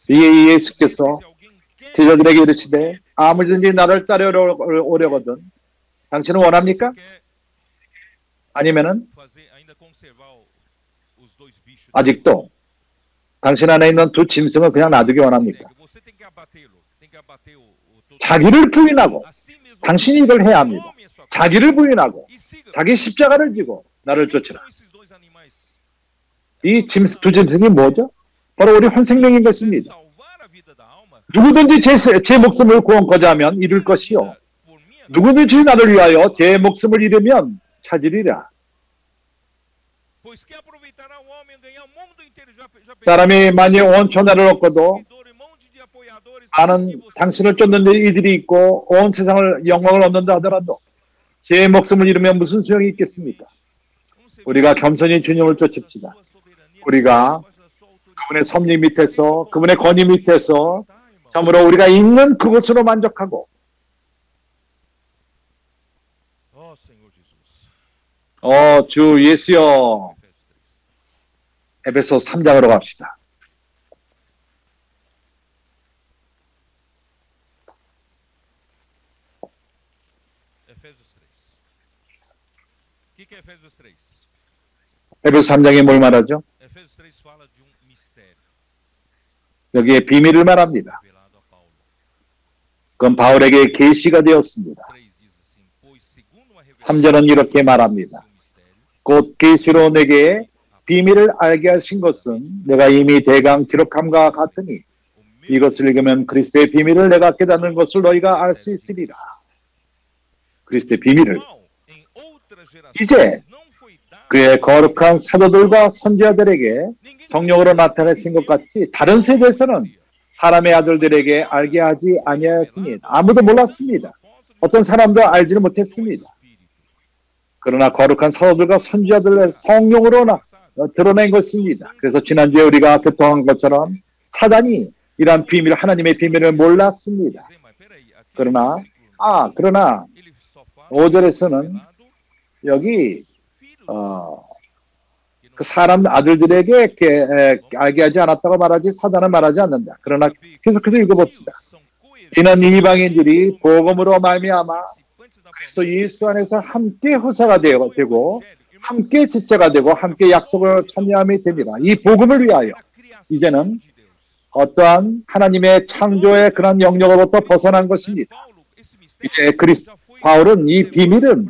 이 예수께서 제자들에게 이르시되 아무든지 나를 따르려거든 당신은 원합니까? 아니면은 아직도 당신 안에 있는 두 짐승을 그냥 놔두기 원합니까? 자기를 부인하고 당신이 이걸 해야 합니다. 자기를 부인하고 자기 십자가를 지고 나를 쫓으라. 이 두 짐승이 뭐죠? 바로 우리 헌생명인 것입니다. 누구든지 제 목숨을 구원코자 하면 잃을 것이요. 누구든지 나를 위하여 제 목숨을 잃으면 찾으리라. 사람이 만일 온 천하를 얻고도 많은 당신을 쫓는 이들이 있고 온 세상을 영광을 얻는다 하더라도 제 목숨을 잃으면 무슨 소용이 있겠습니까? 우리가 겸손히 주님을 쫓읍시다. 우리가 그분의 섭리 밑에서 그분의 권위 밑에서 참으로 우리가 있는 그것으로 만족하고 주 예수여. 에베소 3장으로 갑시다. 에베소 3장이 뭘 말하죠? 여기에 비밀을 말합니다. 그건 바울에게 계시가 되었습니다. 3절은 이렇게 말합니다. 곧 계시로 내게 비밀을 알게 하신 것은 내가 이미 대강 기록함과 같으니 이것을 읽으면 그리스도의 비밀을 내가 깨닫는 것을 너희가 알 수 있으리라. 그리스도의 비밀을 이제 그의 거룩한 사도들과 선지자들에게 성령으로 나타내신 것 같이 다른 세대에서는 사람의 아들들에게 알게 하지 아니하였습니다. 아무도 몰랐습니다. 어떤 사람도 알지는 못했습니다. 그러나 거룩한 사도들과 선지자들의 성령으로 드러낸 것입니다. 그래서 지난주에 우리가 교통한 것처럼 사단이 이러한 비밀, 하나님의 비밀을 몰랐습니다. 그러나 5절에서는 여기 그 사람 아들들에게 알게 하지 않았다고 말하지 사단은 말하지 않는다. 그러나 계속해서 읽어봅시다. 이는 이방인들이 복음으로 말미암아 그리스도 예수 안에서 함께 후사가 되고 함께 지체가 되고 함께 약속을 참여함이 됩니다. 이 복음을 위하여 이제는 어떠한 하나님의 창조의 그런 영역으로부터 벗어난 것입니다. 이제 바울은 이 비밀은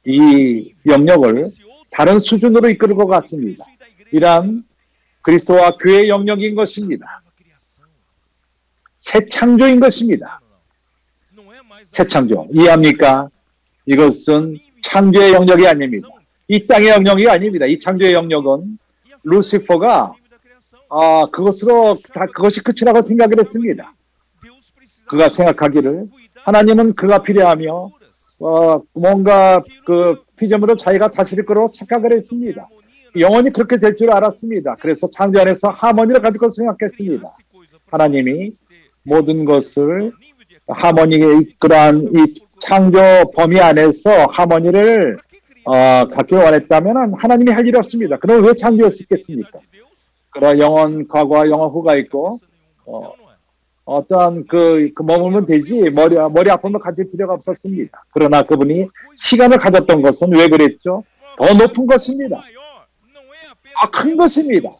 이 영역을 다른 수준으로 이끌 것 같습니다. 이러한 그리스도와 교회의 영역인 것입니다. 새 창조인 것입니다. 새 창조. 이해합니까? 이것은 창조의 영역이 아닙니다. 이 땅의 영역이 아닙니다. 이 창조의 영역은 루시퍼가 그것이 끝이라고 생각을 했습니다. 그가 생각하기를 하나님은 그가 필요하며 뭔가 그 피조물을 자기가 다스릴 거로 착각을 했습니다. 영원히 그렇게 될 줄 알았습니다. 그래서 창조 안에서 하모니를 가질 것을 생각했습니다. 하나님이 모든 것을 하모니의 그러한 이 창조 범위 안에서 하모니를 갖기 원했다면 하나님이 할 일이 없습니다. 그럼 왜 창조했겠습니까? 그러나 영원 과거와 영원 후가 있고 어떠한 머물면 되지 머리 아픔을 가질 필요가 없었습니다. 그러나 그분이 시간을 가졌던 것은 왜 그랬죠? 더 높은 것입니다. 더 큰 것입니다.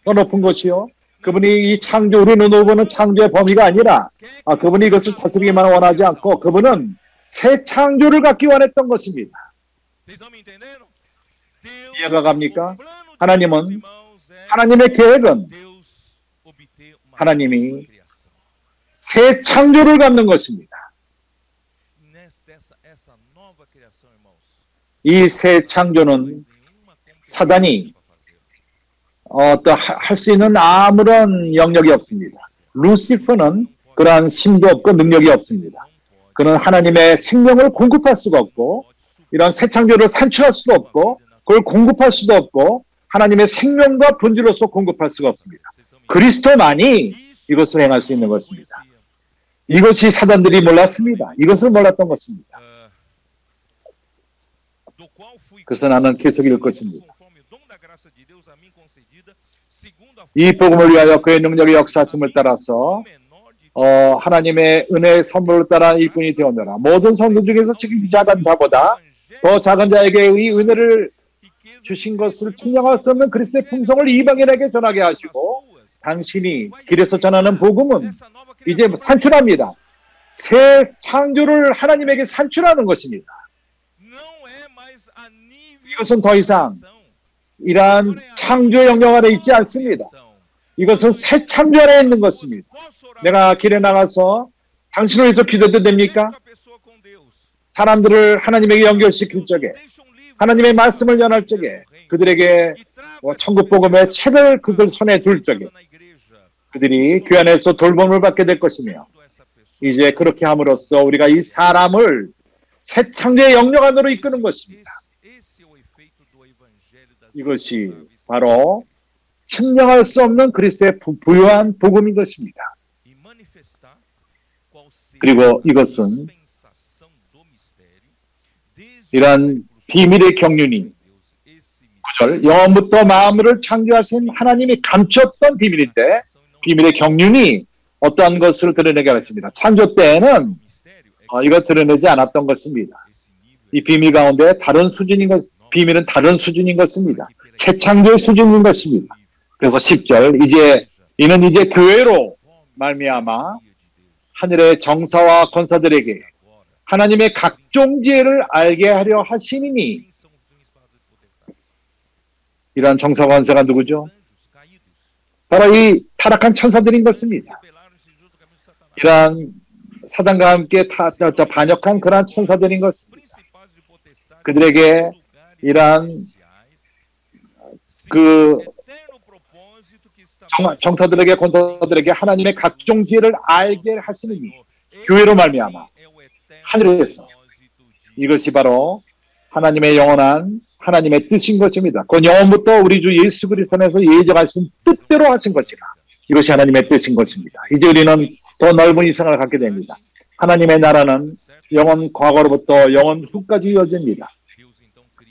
더 높은 것이요. 그분이 이 창조, 우리는 보는 창조의 범위가 아니라 그분이 이것을 다스리기만 원하지 않고 그분은 새 창조를 갖기 원했던 것입니다. 이해가 갑니까? 하나님의 계획은 하나님이 새 창조를 갖는 것입니다. 이 새 창조는 사단이 할 수 있는 아무런 영역이 없습니다. 루시퍼는 그러한 힘도 없고 능력이 없습니다. 그는 하나님의 생명을 공급할 수가 없고 이런 새 창조를 산출할 수도 없고 그걸 공급할 수도 없고 하나님의 생명과 본질로서 공급할 수가 없습니다. 그리스도만이 이것을 행할 수 있는 것입니다. 이것이 사단들이 몰랐습니다. 이것을 몰랐던 것입니다. 그래서 나는 계속 읽을 것입니다. 이 복음을 위하여 그의 능력의 역사심을 따라서 하나님의 은혜의 선물을 따라 일꾼이 되었노라. 모든 성도 중에서 지금 작은 자보다 더 작은 자에게 이 은혜를 주신 것을 측량할 수 없는 그리스도의 풍성을 이방인에게 전하게 하시고 당신이 길에서 전하는 복음은 이제 산출합니다. 새 창조를 하나님에게 산출하는 것입니다. 이것은 더 이상 이러한 창조의 영역 안에 있지 않습니다. 이것은 새 창조 안에 있는 것입니다. 내가 길에 나가서 당신을 위해서 기도해도 됩니까? 사람들을 하나님에게 연결시킬 적에 하나님의 말씀을 전할 적에 그들에게 천국 복음의 책을 그들 손에 둘 적에 그들이 교회 안에서 돌봄을 받게 될 것이며 이제 그렇게 함으로써 우리가 이 사람을 새 창조의 영역 안으로 이끄는 것입니다. 이것이 바로 측량할 수 없는 그리스도의 부유한 복음인 것입니다. 그리고 이것은 이러한 비밀의 경륜이 영원부터 만물을 창조하신 하나님이 감췄던 비밀인데 비밀의 경륜이 어떠한 것을 드러내게 하십니다. 창조 때에는 이거 드러내지 않았던 것입니다. 이 비밀 가운데 다른 수준인 것, 비밀은 다른 수준인 것입니다. 새 창조의 수준인 것입니다. 그래서 10절 이는 이제 교회로 말미암아 하늘의 정사와 권사들에게 하나님의 각종 지혜를 알게 하려 하시니 이러한 정사와 권사가 누구죠? 바로 이 타락한 천사들인 것입니다. 이러한 사단과 함께 반역한 그러한 천사들인 것입니다. 그들에게 이러한 정사들에게 권사들에게 하나님의 각종 지혜를 알게 하시니 교회로 말미암아 하늘에서 이것이 바로 하나님의 영원한 하나님의 뜻인 것입니다. 그 영원부터 우리 주 예수 그리스도 안에서 예정하신 뜻대로 하신 것이라. 이것이 하나님의 뜻인 것입니다. 이제 우리는 더 넓은 이상을 갖게 됩니다. 하나님의 나라는 영원 과거로부터 영원 후까지 이어집니다.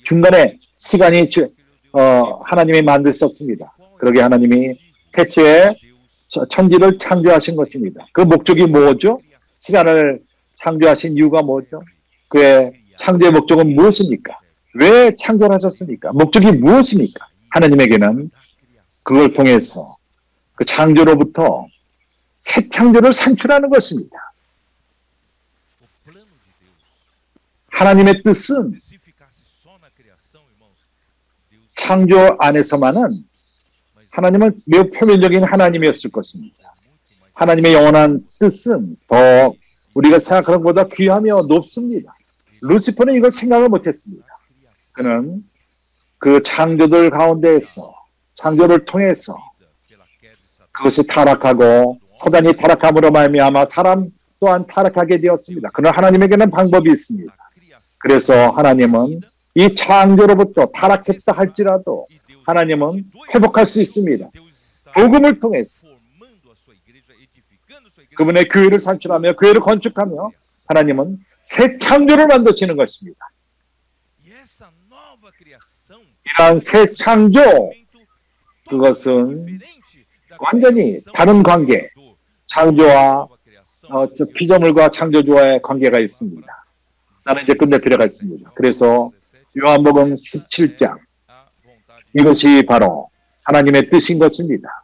중간에 시간이 하나님이 만드셨습니다. 그러게 하나님이 태초에 천지를 창조하신 것입니다. 그 목적이 뭐죠? 시간을 창조하신 이유가 뭐죠? 그의 창조의 목적은 무엇입니까? 왜 창조를 하셨습니까? 목적이 무엇입니까? 하나님에게는 그걸 통해서 그 창조로부터 새 창조를 산출하는 것입니다. 하나님의 뜻은 창조 안에서만은 하나님은 매우 표면적인 하나님이었을 것입니다. 하나님의 영원한 뜻은 더 우리가 생각하는 것보다 귀하며 높습니다. 루시퍼는 이걸 생각을 못했습니다. 그는 그 창조들 가운데에서 창조를 통해서 그것이 타락하고 사단이 타락함으로 말미암아 사람 또한 타락하게 되었습니다. 그러나 하나님에게는 방법이 있습니다. 그래서 하나님은 이 창조로부터 타락했다 할지라도 하나님은 회복할 수 있습니다. 복음을 통해서 그분의 교회를 산출하며 교회를 건축하며 하나님은 새 창조를 만드시는 것입니다. 이러한 새 창조, 그것은 완전히 다른 관계, 창조와 피조물과 창조주와의 관계가 있습니다. 나는 이제 끝낼 필요가 있습니다. 그래서 요한복음 17장, 이것이 바로 하나님의 뜻인 것입니다.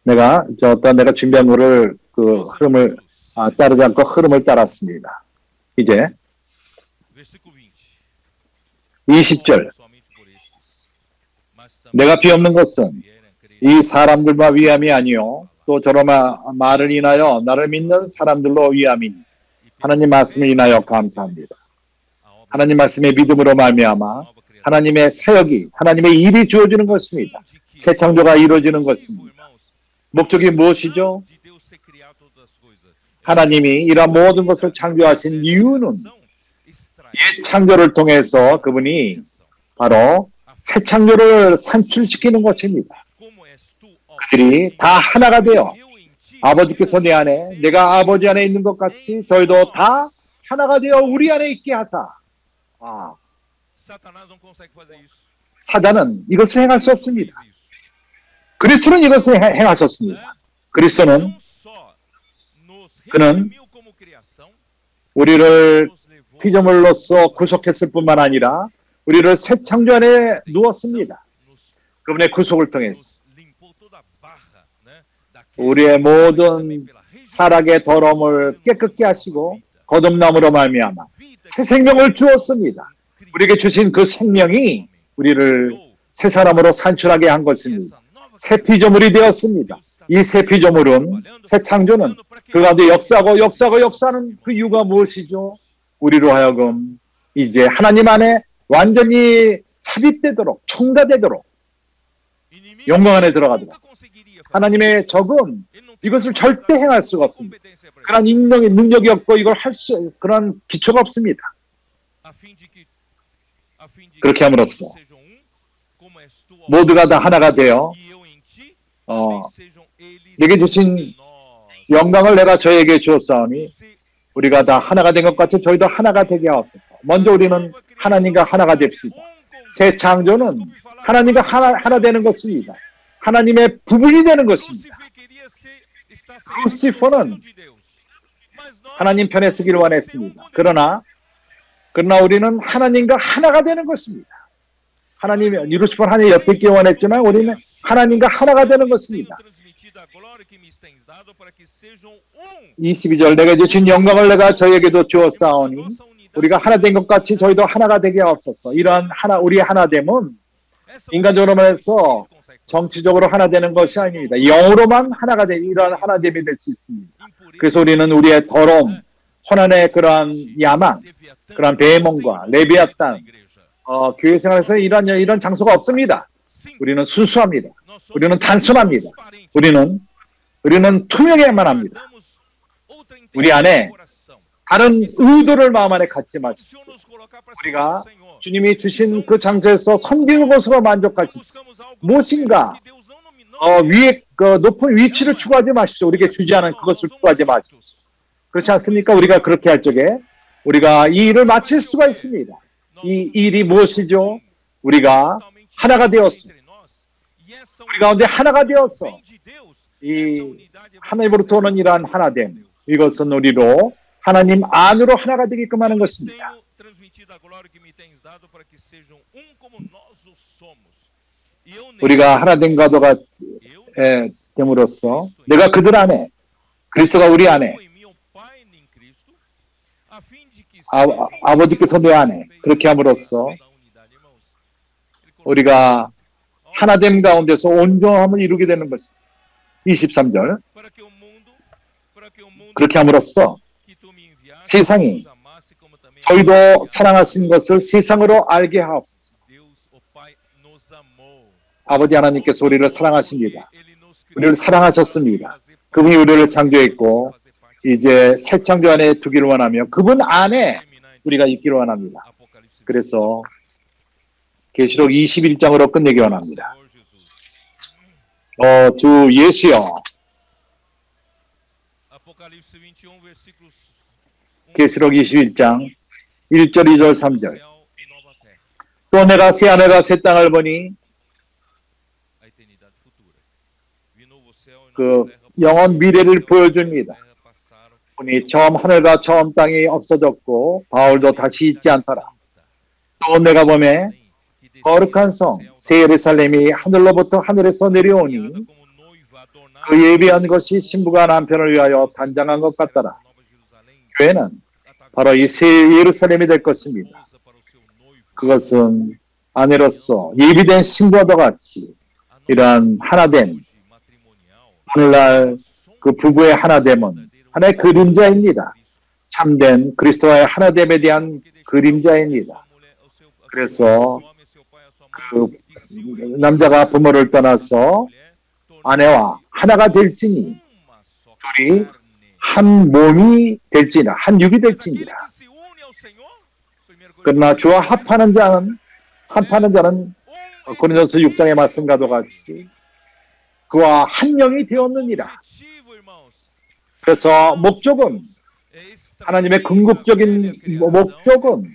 내가 준비한 거를 그 흐름을 따르지 않고 흐름을 따랐습니다. 이제 20절, 내가 비옵는 것은 이 사람들과 위함이 아니요 또 저런 말을 인하여 나를 믿는 사람들로 위함이니 하나님 말씀을 인하여 감사합니다. 하나님 말씀의 믿음으로 말미암아 하나님의 사역이, 하나님의 일이 주어지는 것입니다. 새 창조가 이루어지는 것입니다. 목적이 무엇이죠? 하나님이 이러한 모든 것을 창조하신 이유는 옛 창조를 통해서 그분이 바로 새 창조를 산출시키는 것입니다. 그들이 다 하나가 되어 아버지께서 내 안에, 내가 아버지 안에 있는 것 같이 저희도 다 하나가 되어 우리 안에 있게 하사. 사단은 이것을 행할 수 없습니다. 그리스도는 이것을 행하셨습니다. 그리스도는 그는 우리를 피조물로서 구속했을 뿐만 아니라 우리를 새 창조 안에 누웠습니다. 그분의 구속을 통해서 우리의 모든 타락의 더러움을 깨끗게 하시고 거듭남으로 말미암아 새 생명을 주었습니다. 우리에게 주신 그 생명이 우리를 새 사람으로 산출하게 한 것입니다. 새 피조물이 되었습니다. 이 새 피조물은, 새 창조는 그 가운데 역사하는 그 이유가 무엇이죠? 우리로 하여금 이제 하나님 안에 완전히 삽입되도록, 첨가되도록, 영광 안에 들어가도록. 하나님의 적은 이것을 절대 행할 수가 없습니다. 그런 능력이 없고 이걸 그런 기초가 없습니다. 그렇게 함으로써 모두가 다 하나가 되어 내게 주신 영광을 내가 저에게 주었사오니 우리가 다 하나가 된 것 같이 저희도 하나가 되게 하옵소서. 먼저 우리는 하나님과 하나가 됩시다. 새 창조는 하나님과 하나 되는 것입니다. 하나님의 부분이 되는 것입니다. 루시퍼는 하나님 편에 쓰기를 원했습니다. 그러나 우리는 하나님과 하나가 되는 것입니다. 루시퍼는 하나님 옆에 있기 원했지만 우리는 하나님과 하나가 되는 것입니다. 22절, 내가 주신 영광을 내가 저에게도 주었사오니 우리가 하나 된 것 같이 저희도 하나가 되게 하옵소서. 이러한 우리의 하나됨은 인간적으로 말해서 정치적으로 하나 되는 것이 아닙니다. 영으로만 하나가 되는 이러한 하나됨이 될 수 있습니다. 그래서 우리는 우리의 더러움, 혼란의 그러한 야망, 그러한 데몬과 레비아탄, 교회 생활에서 이런 장소가 없습니다. 우리는 순수합니다. 우리는 단순합니다. 우리는 투명해야만 합니다. 우리 안에 다른 의도를 마음 안에 갖지 마십시오. 우리가 주님이 주신 그 장소에서 섬기는 것으로 만족하십시오. 무엇인가 위에 높은 위치를 추구하지 마십시오. 우리에게 주지 않은 그것을 추구하지 마십시오. 그렇지 않습니까? 우리가 그렇게 할 적에 우리가 이 일을 마칠 수가 있습니다. 이 일이 무엇이죠? 우리가 하나가 되었습니다. 우리 가운데 하나가 되어서 이 하나님으로부터 오는 이러한 하나됨, 이것은 우리로 하나님 안으로 하나가 되게끔 하는 것입니다. 우리가 하나된 가도가 됨으로써 내가 그들 안에, 그리스도가 우리 안에, 아버지께서 내 안에, 그렇게 함으로써 우리가 하나됨 가운데서 온전함을 이루게 되는 것입니다. 23절, 그렇게 함으로써 세상이 저희도 사랑하신 것을 세상으로 알게 하옵소서. 아버지 하나님께서 우리를 사랑하십니다. 우리를 사랑하셨습니다. 그분이 우리를 창조했고 이제 새 창조 안에 두기를 원하며 그분 안에 우리가 있기를 원합니다. 그래서 계시록 21장으로 끝내기 원합니다. 주 예수여, 계시록 21장 1절, 2절, 3절. 또 내가 새 하늘과 새 땅을 보니 그 영원 미래를 보여줍니다. 보니 처음 하늘과 처음 땅이 없어졌고 바울도 다시 있지 않더라. 또 내가 보매 거룩한 성 새 예루살렘이 하늘로부터 하늘에서 내려오니 그 예비한 것이 신부가 남편을 위하여 단장한 것 같더라. 교회는 바로 이 새 예루살렘이 될 것입니다. 그것은 아내로서 예비된 신부와도 같이 이러한 하나됨, 오늘날 그 부부의 하나됨은 하나의 그림자입니다. 참된 그리스도와의 하나됨에 대한 그림자입니다. 그래서 그 남자가 부모를 떠나서 아내와 하나가 될지니 둘이 한 몸이 될지나 한 육이 될지니라. 그러나 주와 합하는 자는 고린도서 6장의 말씀과도 같이 그와 한 영이 되었느니라. 그래서 목적은 하나님의 궁극적인 목적은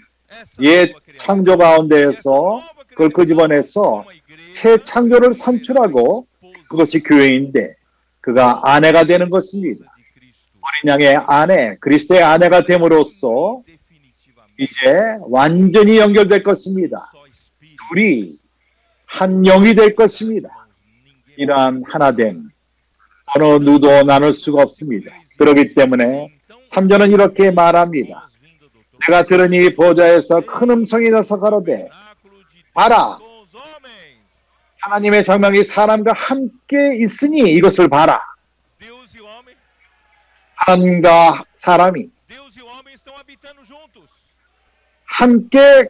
옛 창조 가운데에서 그걸 끄집어내서 새 창조를 산출하고 그것이 교회인데 그가 아내가 되는 것입니다. 어린 양의 아내, 그리스도의 아내가 됨으로써 이제 완전히 연결될 것입니다. 둘이 한 영이 될 것입니다. 이러한 하나됨 어느 누구도 나눌 수가 없습니다. 그렇기 때문에 3절은 이렇게 말합니다. 내가 들으니 보좌에서 큰 음성이 나서 가로되 봐라 하나님의 정명이 사람과 함께 있으니 이것을 봐라. 하나님과 사람이 함께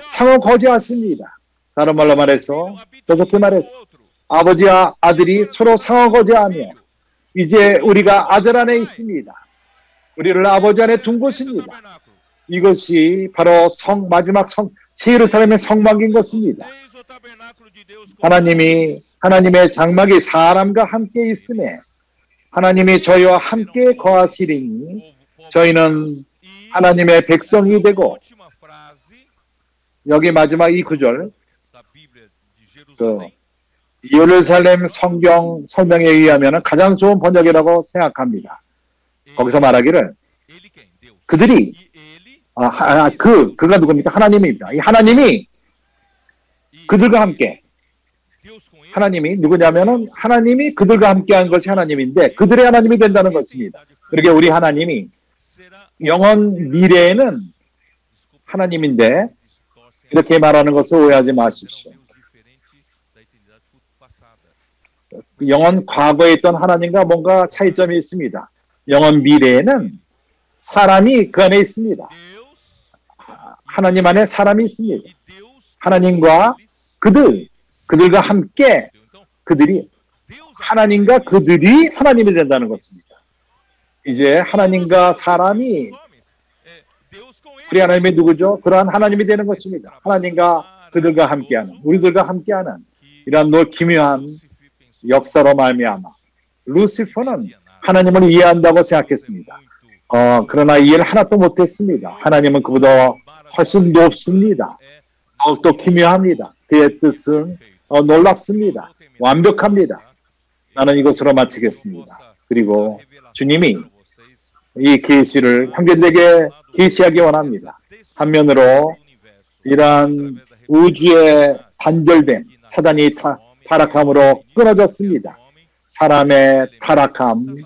상호 거주하십니다. 다른 말로 말해서 저렇게 말했어. 아버지와 아들이 서로 상호 거주하며 이제 우리가 아들 안에 있습니다. 우리를 아버지 안에 둔 것입니다. 이것이 바로 마지막 새 예루살렘의 성막인 것입니다. 하나님의 장막이 사람과 함께 있음에 하나님이 저희와 함께 거하시리니 저희는 하나님의 백성이 되고 여기 마지막 이 구절 예루살렘 성경 설명에 의하면 가장 좋은 번역이라고 생각합니다. 거기서 말하기를 그들이 그가 누굽니까? 하나님입니다. 이 하나님이 그들과 함께 하나님이 누구냐면은 하나님이 그들과 함께한 것이 하나님인데 그들의 하나님이 된다는 것입니다. 그러게 우리 하나님이 영원 미래에는 하나님인데 이렇게 말하는 것을 오해하지 마십시오. 영원 과거에 있던 하나님과 뭔가 차이점이 있습니다. 영원 미래에는 사람이 그 안에 있습니다. 하나님 안에 사람이 있습니다. 하나님과 그들과 함께 하나님과 그들이 하나님이 된다는 것입니다. 이제 하나님과 사람이 우리 하나님이 누구죠? 그러한 하나님이 되는 것입니다. 하나님과 그들과 함께하는 우리들과 함께하는 이러한 기묘한 역사로 말미암아 루시퍼는 하나님을 이해한다고 생각했습니다. 그러나 이해를 하나도 못했습니다. 하나님은 그보다 훨씬 높습니다. 더욱더 기묘합니다. 그의 뜻은 놀랍습니다. 완벽합니다. 나는 이것으로 마치겠습니다. 그리고 주님이 이 계시를 형제들에게 계시하기 원합니다. 한면으로 이러한 우주의 단절됨, 사단이 타락함으로 끊어졌습니다. 사람의 타락함,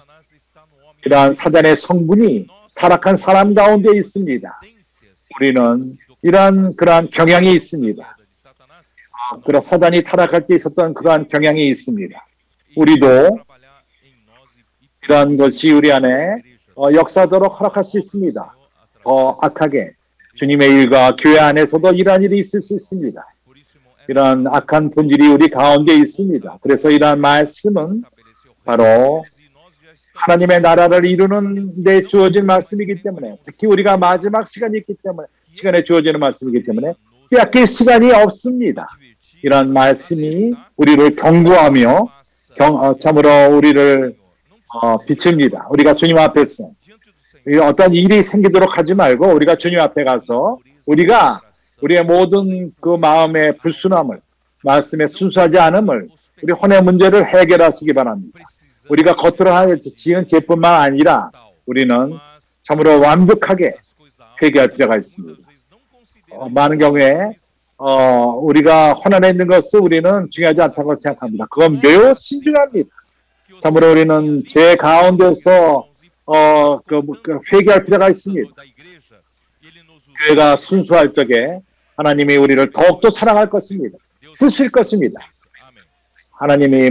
이러한 사단의 성분이 타락한 사람 가운데 있습니다. 우리는 그러한 경향이 있습니다. 그런 사단이 타락할 때 있었던 그러한 경향이 있습니다. 우리도 이러한 것이 우리 안에 역사하도록 허락할 수 있습니다. 더 악하게 주님의 일과 교회 안에서도 이러한 일이 있을 수 있습니다. 이러한 악한 본질이 우리 가운데 있습니다. 그래서 이러한 말씀은 바로 하나님의 나라를 이루는 데 주어진 말씀이기 때문에 특히 우리가 마지막 시간이 있기 때문에 시간에 주어지는 말씀이기 때문에 빼앗길 시간이 없습니다. 이러한 말씀이 우리를 경고하며 참으로 우리를 비춥니다. 우리가 주님 앞에서 어떤 일이 생기도록 하지 말고 우리가 주님 앞에 가서 우리가 우리의 모든 그 마음의 불순함을 말씀에 순수하지 않음을 우리 혼의 문제를 해결하시기 바랍니다. 우리가 겉으로 지은 죄뿐만 아니라 우리는 참으로 완벽하게 회개할 필요가 있습니다. 많은 경우에 우리가 혼안에 있는 것을 우리는 중요하지 않다고 생각합니다. 그건 매우 신중합니다. 참으로 우리는 죄 가운데서 회개할 필요가 있습니다. 교회가 순수할 적에 하나님이 우리를 더욱더 사랑할 것입니다. 쓰실 것입니다. 하나님이